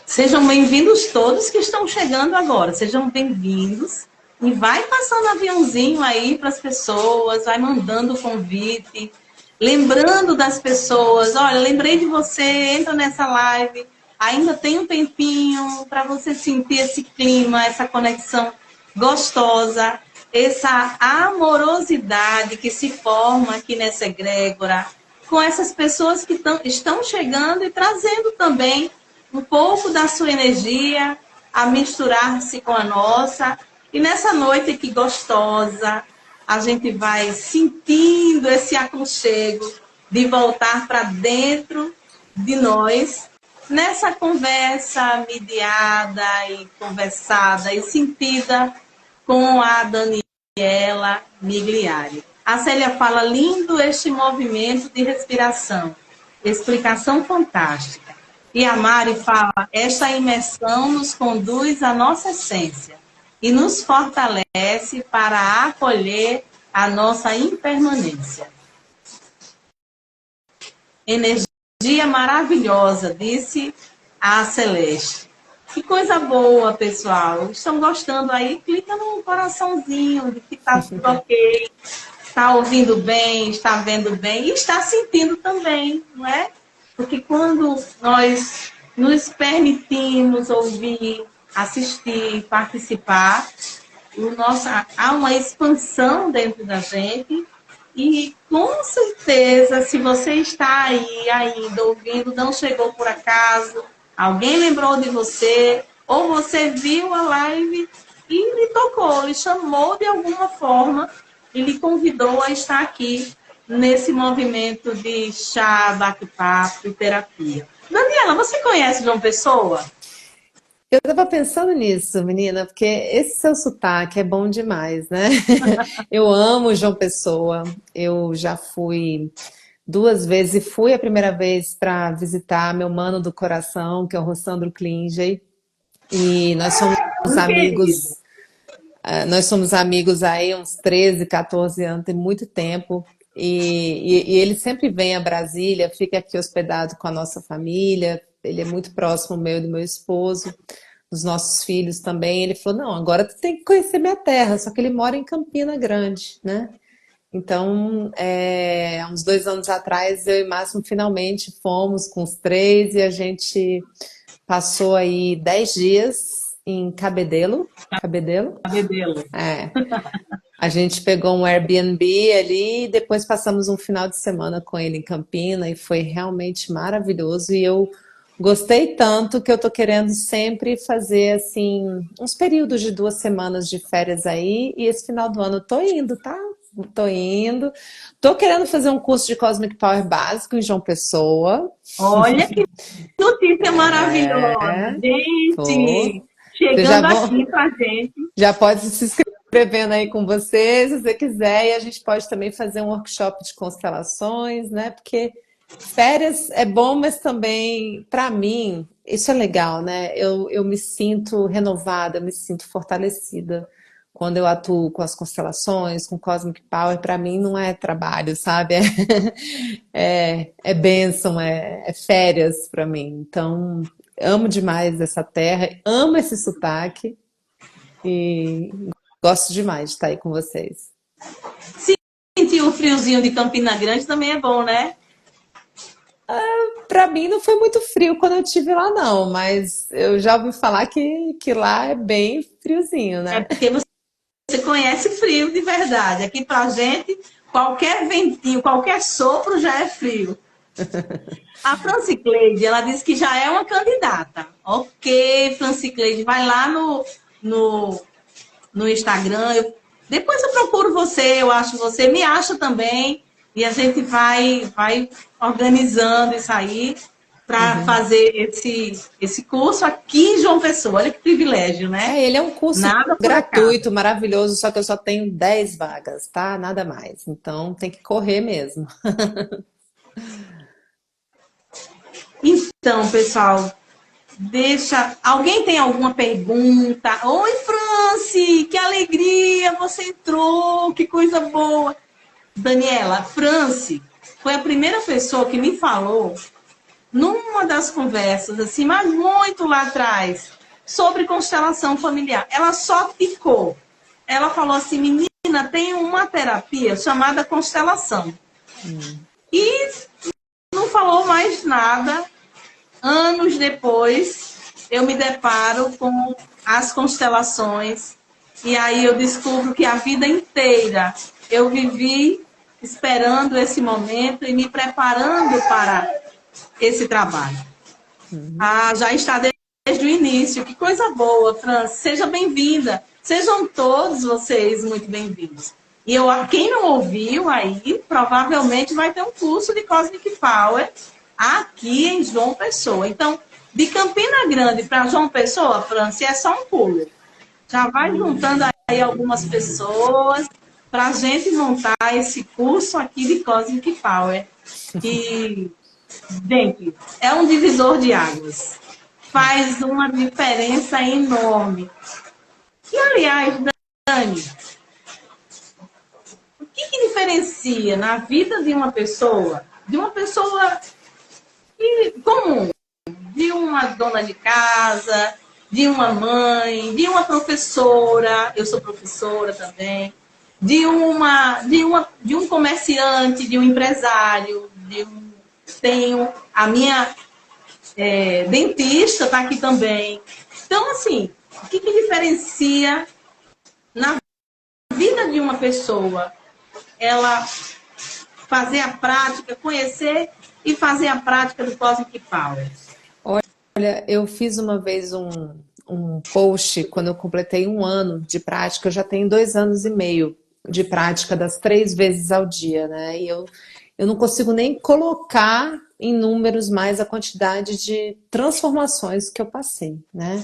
A: Sejam bem-vindos todos que estão chegando agora. Sejam bem-vindos. E vai passando aviãozinho aí para as pessoas, vai mandando o convite, lembrando das pessoas. Olha, lembrei de você, entra nessa live. Ainda tem um tempinho para você sentir esse clima, essa conexão gostosa, essa amorosidade que se forma aqui nessa egrégora, com essas pessoas que estão chegando e trazendo também um pouco da sua energia a misturar-se com a nossa. E nessa noite aqui gostosa, a gente vai sentindo esse aconchego de voltar para dentro de nós, nessa conversa mediada e conversada e sentida com a Daniela Migliari. A Célia fala, lindo este movimento de respiração, explicação fantástica. E a Mari fala, esta imersão nos conduz à nossa essência e nos fortalece para acolher a nossa impermanência. Energia maravilhosa, disse a Celeste. Que coisa boa, pessoal. Estão gostando aí? Clica no coraçãozinho de que está tudo ok, está ouvindo bem, está vendo bem e está sentindo também, não é? Porque quando nós nos permitimos ouvir, assistir, participar, há uma expansão dentro da gente e, com certeza, se você está aí ainda ouvindo, não chegou por acaso, alguém lembrou de você, ou você viu a live e lhe tocou, lhe chamou de alguma forma e lhe convidou a estar aqui nesse movimento de chá, bate-papo e terapia. Daniela, você conhece João Pessoa?
B: Eu estava pensando nisso, menina, porque esse seu sotaque é bom demais, né? Eu amo João Pessoa. Eu já fui 2 vezes e fui a primeira vez para visitar meu mano do coração, que é o Rossandro Klinger. E
A: Querido.
B: nós somos amigos aí uns 13, 14 anos, tem muito tempo. E ele sempre vem a Brasília, fica aqui hospedado com a nossa família. Ele é muito próximo meu e do meu esposo, dos nossos filhos também. Ele falou: não, agora tu tem que conhecer minha terra, só que ele mora em Campina Grande, né? Então, há uns 2 anos atrás, eu e Máximo finalmente fomos com os três e a gente passou aí 10 dias em Cabedelo. Cabedelo?
A: Cabedelo.
B: É. A gente pegou um Airbnb ali e depois passamos um final de semana com ele em Campina e foi realmente maravilhoso. E eu gostei tanto que eu tô querendo sempre fazer assim uns períodos de 2 semanas de férias aí. E esse final do ano eu tô indo, tá? Tô indo. Tô querendo fazer um curso de Cosmic Power básico em João Pessoa.
A: Olha que notícia maravilhosa,
B: É, tô.
A: gente!
B: Vocês já
A: Chegando
B: vão,
A: aqui pra gente.
B: já pode se inscrevendo aí com você, se você quiser, e a gente pode também fazer um workshop de constelações, né? Porque férias é bom, mas também, para mim, isso é legal, né? Eu me sinto renovada, eu me sinto fortalecida quando eu atuo com as constelações, com Cosmic Power. Para mim, não é trabalho, sabe? É bênção, é férias para mim. Então, amo demais essa terra, amo esse sotaque. E gosto demais de estar aí com vocês.
A: Sentir o friozinho de Campina Grande também é bom, né?
B: Para mim não foi muito frio quando eu estive lá, não, mas eu já ouvi falar que lá é bem friozinho,
A: É
B: né?
A: porque você conhece frio de verdade. Aqui pra gente, qualquer ventinho, qualquer sopro já é frio. A Francicleide, ela disse que já é uma candidata. Ok, Francicleide, vai lá no, no Instagram. Depois eu procuro você, eu acho você, me acha também. E a gente vai organizando isso aí para fazer esse curso aqui em João Pessoa. Olha que privilégio, né?
B: Ele é um curso
A: Nada por acaso.
B: gratuito, maravilhoso, só que eu só tenho 10 vagas, tá? Nada mais. Então tem que correr mesmo.
A: Então, pessoal, deixa. Alguém tem alguma pergunta? Oi, Franci, que alegria! Você entrou, que coisa boa. Daniela, Franci foi a primeira pessoa que me falou, numa das conversas, assim, mas muito lá atrás, sobre constelação familiar. Ela só ficou. Ela falou assim: menina, tem uma terapia chamada constelação. E não falou mais nada. Anos depois, eu me deparo com as constelações e aí eu descubro que a vida inteira eu vivi esperando esse momento e me preparando para esse trabalho. Já está desde o início. Que coisa boa, Fran. Seja bem-vinda. Sejam todos vocês muito bem-vindos. E quem não ouviu aí, provavelmente vai ter um curso de Cosmic Power aqui em João Pessoa. Então, de Campina Grande para João Pessoa, Franci, é só um pulo. Já vai juntando aí algumas pessoas para a gente montar esse curso aqui de Cosmic Power. Que, gente, é um divisor de águas. Faz uma diferença enorme. E, aliás, Dani, o que diferencia na vida de uma pessoa comum, de uma dona de casa, de uma mãe, de uma professora, eu sou professora também, de um comerciante, de um empresário, tenho a minha dentista está aqui também. Então, assim, o que diferencia na vida de uma pessoa ela fazer a prática, conhecer e fazer a prática do Cosmic Power?
B: Olha, eu fiz uma vez um post quando eu completei 1 ano de prática. Eu já tenho 2 anos e meio de prática das 3 vezes ao dia, né? E eu não consigo nem colocar em números mais a quantidade de transformações que eu passei, né?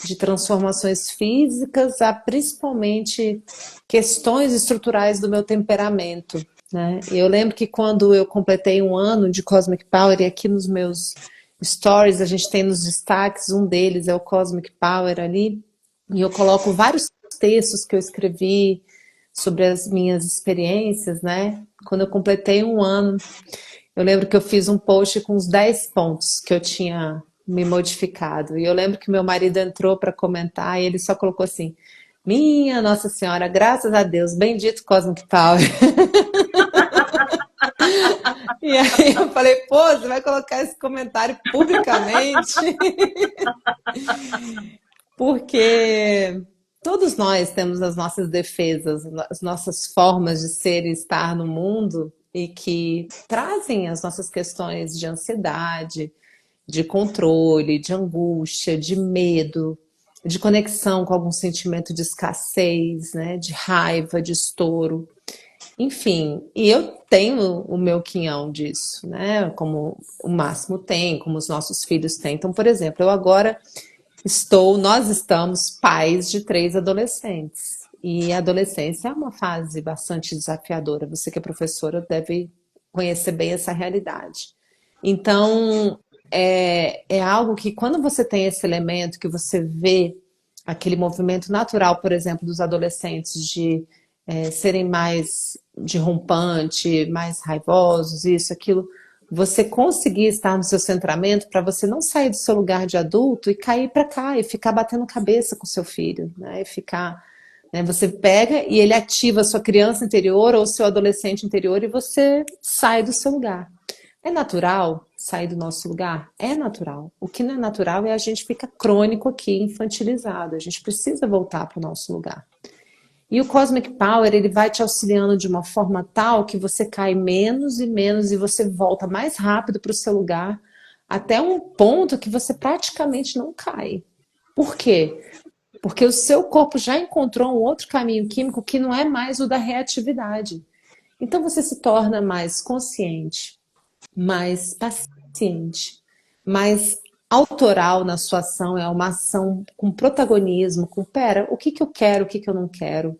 B: De transformações físicas a principalmente questões estruturais do meu temperamento, né? E eu lembro que quando eu completei 1 ano de Cosmic Power, e aqui nos meus stories a gente tem nos destaques, um deles é o Cosmic Power ali, e eu coloco vários textos que eu escrevi sobre as minhas experiências, né? Quando eu completei 1 ano, eu lembro que eu fiz um post com os 10 pontos que eu tinha me modificado. E eu lembro que meu marido entrou para comentar e ele só colocou assim: Minha Nossa Senhora, graças a Deus, bendito Cosmic Power. E aí eu falei, pô, você vai colocar esse comentário publicamente? Porque todos nós temos as nossas defesas, as nossas formas de ser e estar no mundo e que trazem as nossas questões de ansiedade, de controle, de angústia, de medo, de conexão com algum sentimento de escassez, né, de raiva, de estouro. Enfim, e eu tenho o meu quinhão disso, né? Como o Máximo tem, como os nossos filhos têm. Então, por exemplo, eu agora nós estamos pais de 3 adolescentes. E a adolescência é uma fase bastante desafiadora. Você que é professora deve conhecer bem essa realidade. Então, é algo que quando você tem esse elemento, que você vê aquele movimento natural, por exemplo, dos adolescentes de serem mais de rompante, mais raivosos, isso, aquilo, você conseguir estar no seu centramento para você não sair do seu lugar de adulto e cair para cá e ficar batendo cabeça com seu filho, né? E ficar, né? Você pega e ele ativa a sua criança interior ou seu adolescente interior e você sai do seu lugar. É natural sair do nosso lugar? É natural. O que não é natural é a gente ficar crônico aqui, infantilizado. A gente precisa voltar para o nosso lugar. E o Cosmic Power, ele vai te auxiliando de uma forma tal que você cai menos e menos e você volta mais rápido para o seu lugar, até um ponto que você praticamente não cai. Por quê? Porque o seu corpo já encontrou um outro caminho químico que não é mais o da reatividade. Então você se torna mais consciente, mais paciente, mais autoral na sua ação, é uma ação com protagonismo, com pera, o que eu quero, o que eu não quero.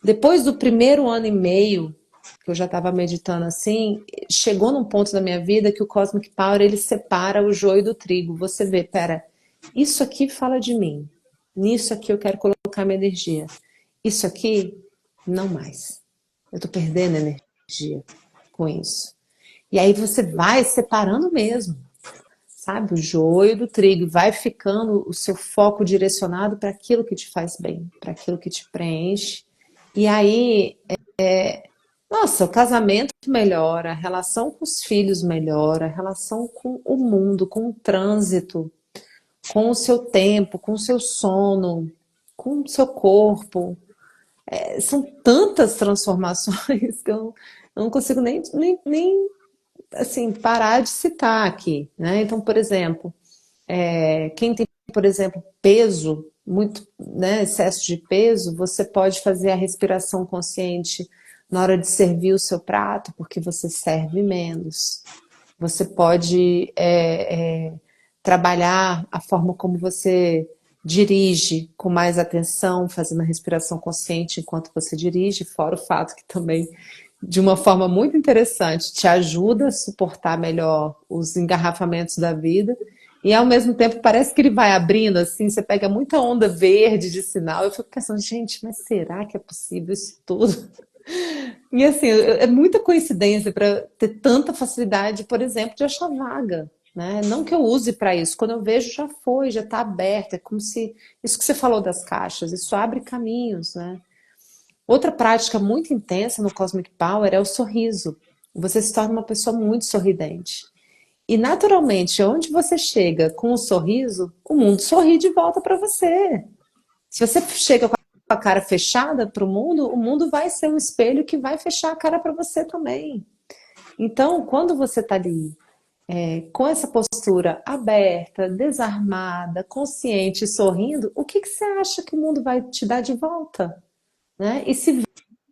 B: Depois do primeiro ano e meio, que eu já estava meditando assim, chegou num ponto da minha vida que o Cosmic Power, ele separa o joio do trigo. Você vê, pera, isso aqui fala de mim. Nisso aqui eu quero colocar minha energia. Isso aqui, não mais. Eu estou perdendo energia com isso. E aí você vai separando mesmo, sabe? O joio do trigo. Vai ficando o seu foco direcionado para aquilo que te faz bem, para aquilo que te preenche. E aí, nossa, o casamento melhora, a relação com os filhos melhora, a relação com o mundo, com o trânsito, com o seu tempo, com o seu sono, com o seu corpo. São tantas transformações que eu não consigo nem assim, parar de citar aqui, né? Então, por exemplo, quem tem, por exemplo, peso, muito, né, excesso de peso, você pode fazer a respiração consciente na hora de servir o seu prato, porque você serve menos. Você pode trabalhar a forma como você dirige com mais atenção, fazendo a respiração consciente enquanto você dirige, fora o fato que também, de uma forma muito interessante, te ajuda a suportar melhor os engarrafamentos da vida. E ao mesmo tempo parece que ele vai abrindo assim, você pega muita onda verde de sinal. Eu fico pensando, gente, mas será que é possível isso tudo? E assim, é muita coincidência para ter tanta facilidade, por exemplo, de achar vaga, né? Não que eu use para isso, quando eu vejo já foi, já está aberto, é como se, isso que você falou das caixas, isso abre caminhos, né? Outra prática muito intensa no Cosmic Power é o sorriso. Você se torna uma pessoa muito sorridente. E naturalmente, onde você chega com um sorriso, o mundo sorri de volta para você. Se você chega com a cara fechada para o mundo vai ser um espelho que vai fechar a cara para você também. Então, quando você está ali com essa postura aberta, desarmada, consciente, sorrindo, o que você acha que o mundo vai te dar de volta? Né? E se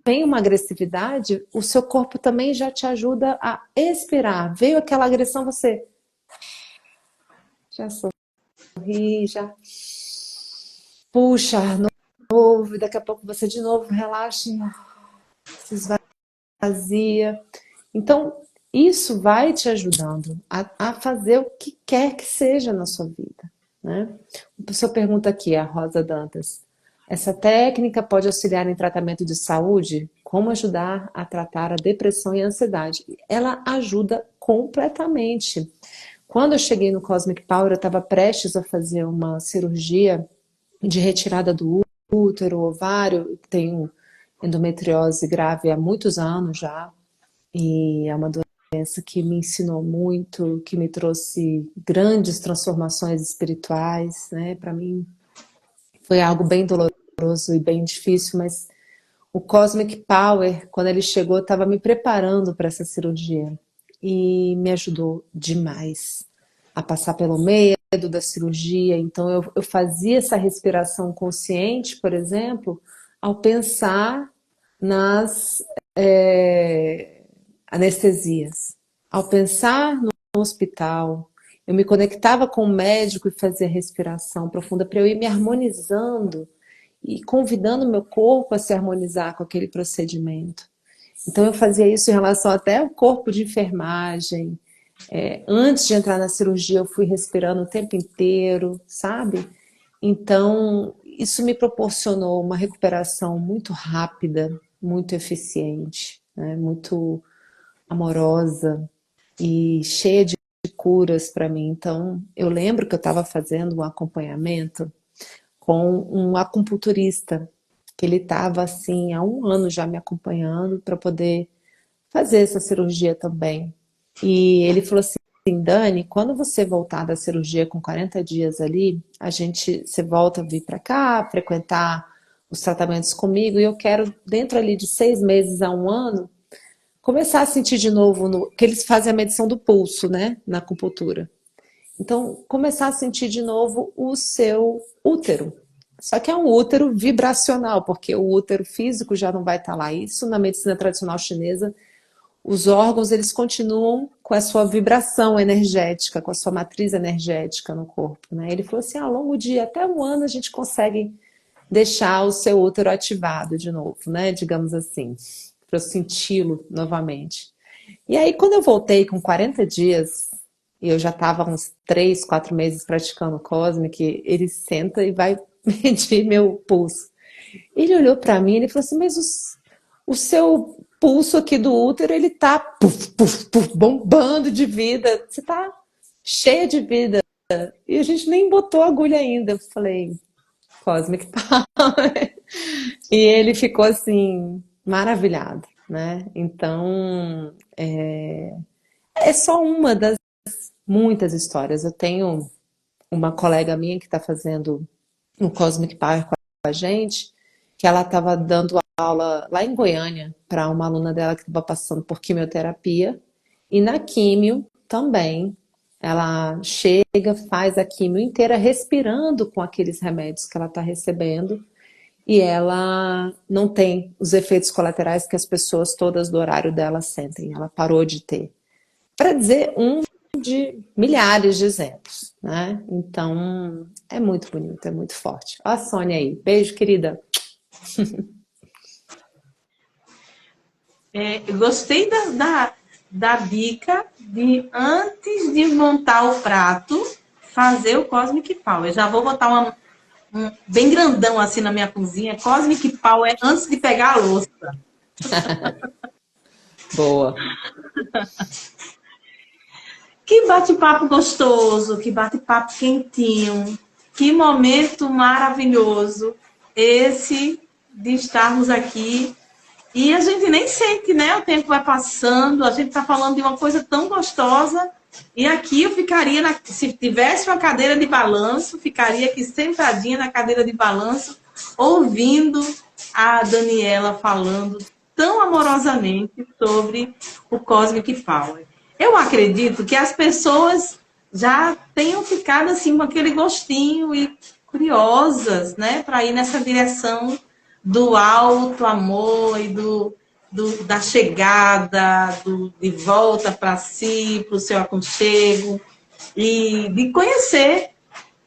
B: vem uma agressividade, o seu corpo também já te ajuda a expirar. Veio aquela agressão, você já sorri, já puxa, novo, e daqui a pouco você de novo relaxa, se esvazia. Então, isso vai te ajudando a fazer o que quer que seja na sua vida, né? A pessoa pergunta aqui, a Rosa Dantas, essa técnica pode auxiliar em tratamento de saúde? Como ajudar a tratar a depressão e a ansiedade? Ela ajuda completamente. Quando eu cheguei no Cosmic Power, eu estava prestes a fazer uma cirurgia de retirada do útero, ovário, tenho endometriose grave há muitos anos já, e é uma doença que me ensinou muito, que me trouxe grandes transformações espirituais, né? Para mim foi algo bem doloroso e bem difícil, mas o Cosmic Power, quando ele chegou, estava me preparando para essa cirurgia e me ajudou demais a passar pelo medo da cirurgia. Então, eu fazia essa respiração consciente, por exemplo, ao pensar nas anestesias, ao pensar no hospital. Eu me conectava com o médico e fazia respiração profunda para eu ir me harmonizando e convidando meu corpo a se harmonizar com aquele procedimento. Então eu fazia isso em relação até ao corpo de enfermagem. Antes de entrar na cirurgia eu fui respirando o tempo inteiro, sabe? Então isso me proporcionou uma recuperação muito rápida, muito eficiente, né? Muito amorosa e cheia de curas para mim. Então eu lembro que eu estava fazendo um acompanhamento com um acupunturista, que ele estava assim há um ano já me acompanhando para poder fazer essa cirurgia também. E ele falou assim, Dani, quando você voltar da cirurgia com 40 dias ali, você volta a vir para cá, frequentar os tratamentos comigo, e eu quero, dentro ali de 6 meses a um ano, começar a sentir de novo, que eles fazem a medição do pulso, né, na acupuntura. Então, começar a sentir de novo o seu útero. Só que é um útero vibracional, porque o útero físico já não vai estar lá. Isso na medicina tradicional chinesa, os órgãos eles continuam com a sua vibração energética, com a sua matriz energética no corpo, né? Ele falou assim, ao longo de até um ano a gente consegue deixar o seu útero ativado de novo, né? Digamos assim, para eu senti-lo novamente. E aí, quando eu voltei com 40 dias, e eu já estava uns 3, 4 meses praticando o Cosmic, ele senta e vai medir meu pulso. Ele olhou para mim e ele falou assim, mas o seu pulso aqui do útero, ele tá puf, puf, puf, bombando de vida, você tá cheia de vida. E a gente nem botou a agulha ainda. Eu falei, Cosmic Power. E ele ficou assim, maravilhado, né? Então, é só uma das muitas histórias. Eu tenho uma colega minha que está fazendo um Cosmic Power com a gente, que ela estava dando aula lá em Goiânia para uma aluna dela que estava passando por quimioterapia. E na químio também, ela chega, faz a químio inteira respirando com aqueles remédios que ela está recebendo. E ela não tem os efeitos colaterais que as pessoas todas do horário dela sentem. Ela parou de ter. Para dizer um de milhares de exemplos, né? Então, é muito bonito, é muito forte. Ó a Sônia aí. Beijo, querida.
A: Eu gostei da dica de, antes de montar o prato, fazer o Cosmic Power. Eu já vou botar um bem grandão assim na minha cozinha. Cosmic Power antes de pegar a louça.
B: Boa.
A: Que bate-papo gostoso, que bate-papo quentinho, que momento maravilhoso esse de estarmos aqui. E a gente nem sente, né? O tempo vai passando, a gente está falando de uma coisa tão gostosa. E aqui eu ficaria, se tivesse uma cadeira de balanço, ficaria aqui sentadinha na cadeira de balanço, ouvindo a Daniela falando tão amorosamente sobre o Cosmic Power. Eu acredito que as pessoas já tenham ficado assim com aquele gostinho e curiosas, né, para ir nessa direção do alto amor e da chegada, de volta para si, para o seu aconchego, e de conhecer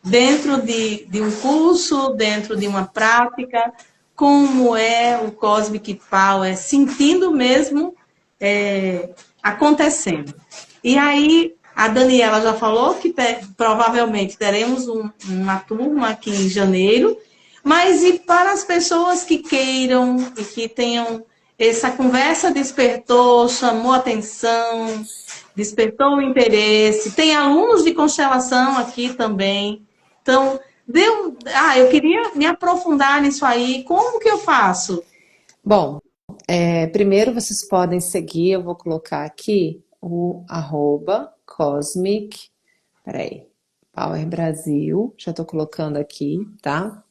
A: dentro de um curso, dentro de uma prática, como é o Cosmic Power, sentindo mesmo acontecendo. E aí, a Daniela já falou que provavelmente teremos uma turma aqui em janeiro, mas e para as pessoas que queiram e que tenham essa conversa despertou, chamou atenção, despertou o interesse, tem alunos de constelação aqui também. Então, Eu queria me aprofundar nisso aí. Como que eu faço?
B: Bom, primeiro vocês podem seguir, eu vou colocar aqui o arroba Cosmic, peraí, Power Brasil, já estou colocando aqui, tá?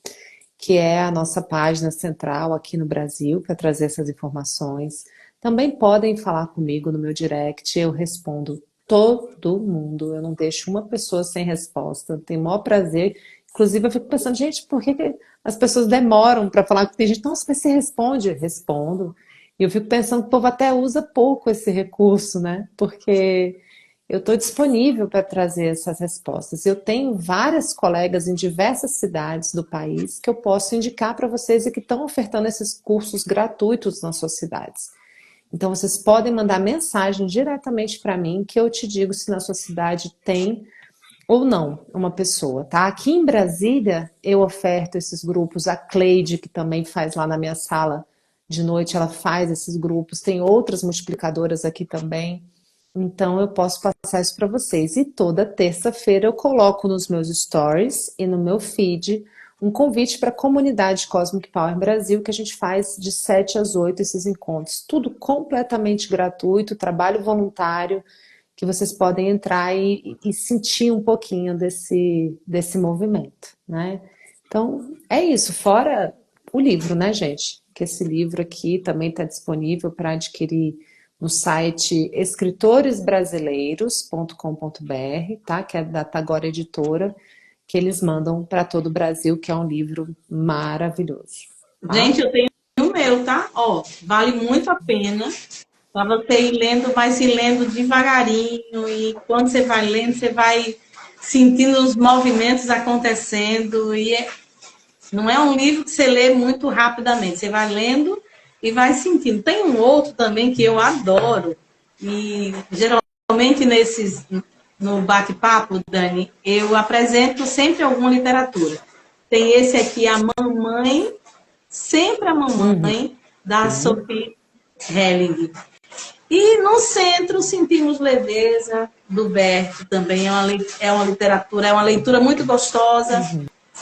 B: Que é a nossa página central aqui no Brasil para trazer essas informações. Também podem falar comigo no meu direct, eu respondo todo mundo, eu não deixo uma pessoa sem resposta, tenho o maior prazer. Inclusive, eu fico pensando, gente, por que que as pessoas demoram para falar? Porque tem gente, nossa, mas você responde? Eu respondo. E eu fico pensando que o povo até usa pouco esse recurso, né? Porque eu estou disponível para trazer essas respostas. Eu tenho várias colegas em diversas cidades do país que eu posso indicar para vocês e que estão ofertando esses cursos gratuitos nas suas cidades. Então, vocês podem mandar mensagem diretamente para mim que eu te digo se na sua cidade tem ou não uma pessoa, tá? Aqui em Brasília, eu oferto esses grupos. A Cleide, que também faz lá na minha sala de noite, ela faz esses grupos. Tem outras multiplicadoras aqui também. Então, eu posso passar isso para vocês. E toda terça-feira eu coloco nos meus stories e no meu feed um convite para a comunidade Cosmic Power Brasil, que a gente faz de 7 às 8 esses encontros. Tudo completamente gratuito, trabalho voluntário, que vocês podem entrar e sentir um pouquinho desse movimento, né? Então, é isso. Fora o livro, né, gente? Que esse livro aqui também está disponível para adquirir no site escritoresbrasileiros.com.br, tá? Que é da Tagore Editora, que eles mandam para todo o Brasil, que é um livro maravilhoso. Tá?
A: Gente, eu tenho o meu, tá? Ó, vale muito a pena para você ir lendo, mas ir lendo devagarinho. E quando você vai lendo, você vai sentindo os movimentos acontecendo. Não é um livro que você lê muito rapidamente. Você vai lendo e vai sentindo. Tem um outro também que eu adoro. E geralmente no bate-papo, Dani, eu apresento sempre alguma literatura. Tem esse aqui, A Mamãe, Sempre a Mamãe, da Sophie Helling. E no centro sentimos leveza, do Bert também. É uma literatura, é uma leitura muito gostosa,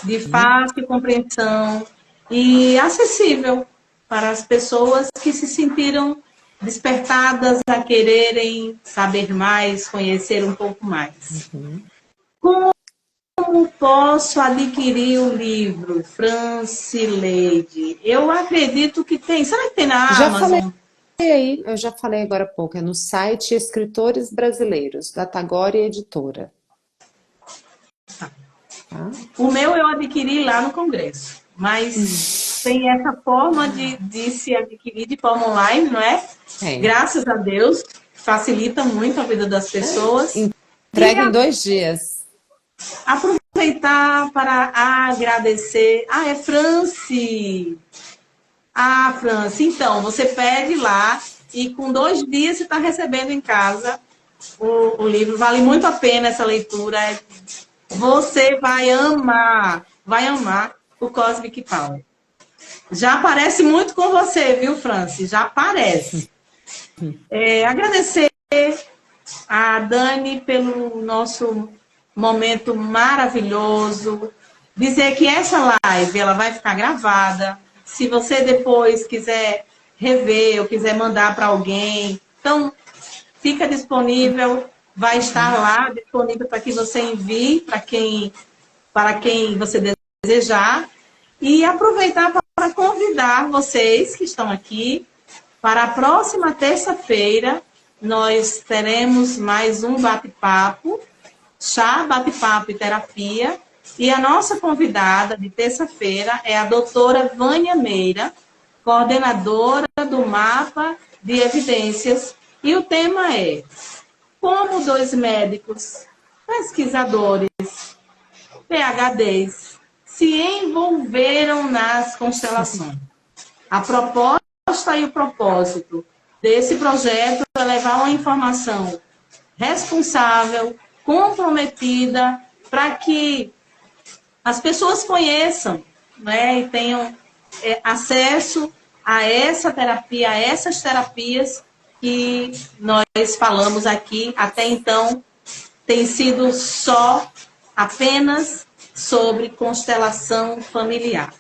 A: de fácil compreensão e acessível para as pessoas que se sentiram despertadas a quererem saber mais, conhecer um pouco mais. Como posso adquirir o livro, Francileide? Eu acredito que tem. Será que tem na
B: Já
A: Amazon?
B: falei aí, eu já falei agora há pouco, é no site Escritores Brasileiros, da Tagore Editora.
A: Tá.
B: Tá?
A: O meu eu adquiri lá no Congresso, mas tem essa forma de se adquirir de forma online, não é?
B: Tem.
A: Graças a Deus, facilita muito a vida das pessoas.
B: Entrega em 2 dias.
A: Aproveitar para agradecer. Ah, é Franci. Ah, Franci, então, você pede lá e com 2 dias você está recebendo em casa o livro. Vale muito a pena essa leitura. Você vai amar o Cosmic Power. Já parece muito com você, viu, Franci? Já parece. Agradecer a Dani pelo nosso momento maravilhoso. Dizer que essa live ela vai ficar gravada. Se você depois quiser rever ou quiser mandar para alguém, então fica disponível, vai estar lá disponível para que você envie para quem você desejar. E aproveitar para convidar vocês que estão aqui para a próxima terça-feira. Nós teremos mais um bate-papo, chá, bate-papo e terapia. E a nossa convidada de terça-feira é a doutora Vânia Meira, coordenadora do Mapa de Evidências. E o tema é como 2 médicos, pesquisadores, PhDs, se envolveram nas constelações. A proposta e o propósito desse projeto é levar uma informação responsável, comprometida, para que as pessoas conheçam, né, e tenham acesso a essa terapia, a essas terapias que nós falamos aqui. Até então, tem sido apenas sobre constelação familiar.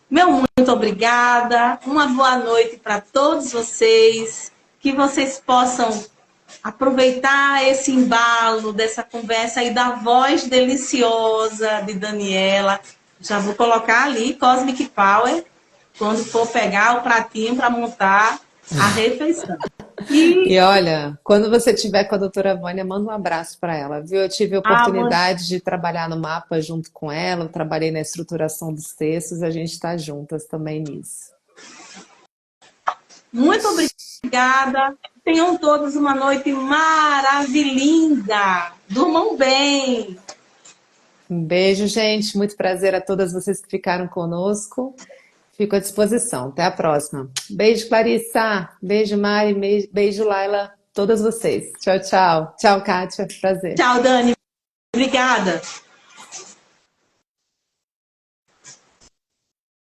A: Meu muito obrigada, uma boa noite para todos vocês, que vocês possam aproveitar esse embalo dessa conversa e da voz deliciosa de Daniela. Já vou colocar ali Cosmic Power quando for pegar o pratinho para montar a refeição.
B: E olha, quando você estiver com a doutora Vânia, manda um abraço para ela, viu? Eu tive a oportunidade de trabalhar no mapa junto com ela, eu trabalhei na estruturação dos textos, a gente está juntas também nisso.
A: Muito obrigada. Tenham todos uma noite maravilhosa. Durmam bem.
B: Um beijo, gente. Muito prazer a todas vocês que ficaram conosco. Fico à disposição. Até a próxima. Beijo, Clarissa. Beijo, Mari. Beijo, Laila. Todas vocês. Tchau, tchau. Tchau, Kátia. Prazer.
A: Tchau, Dani. Obrigada.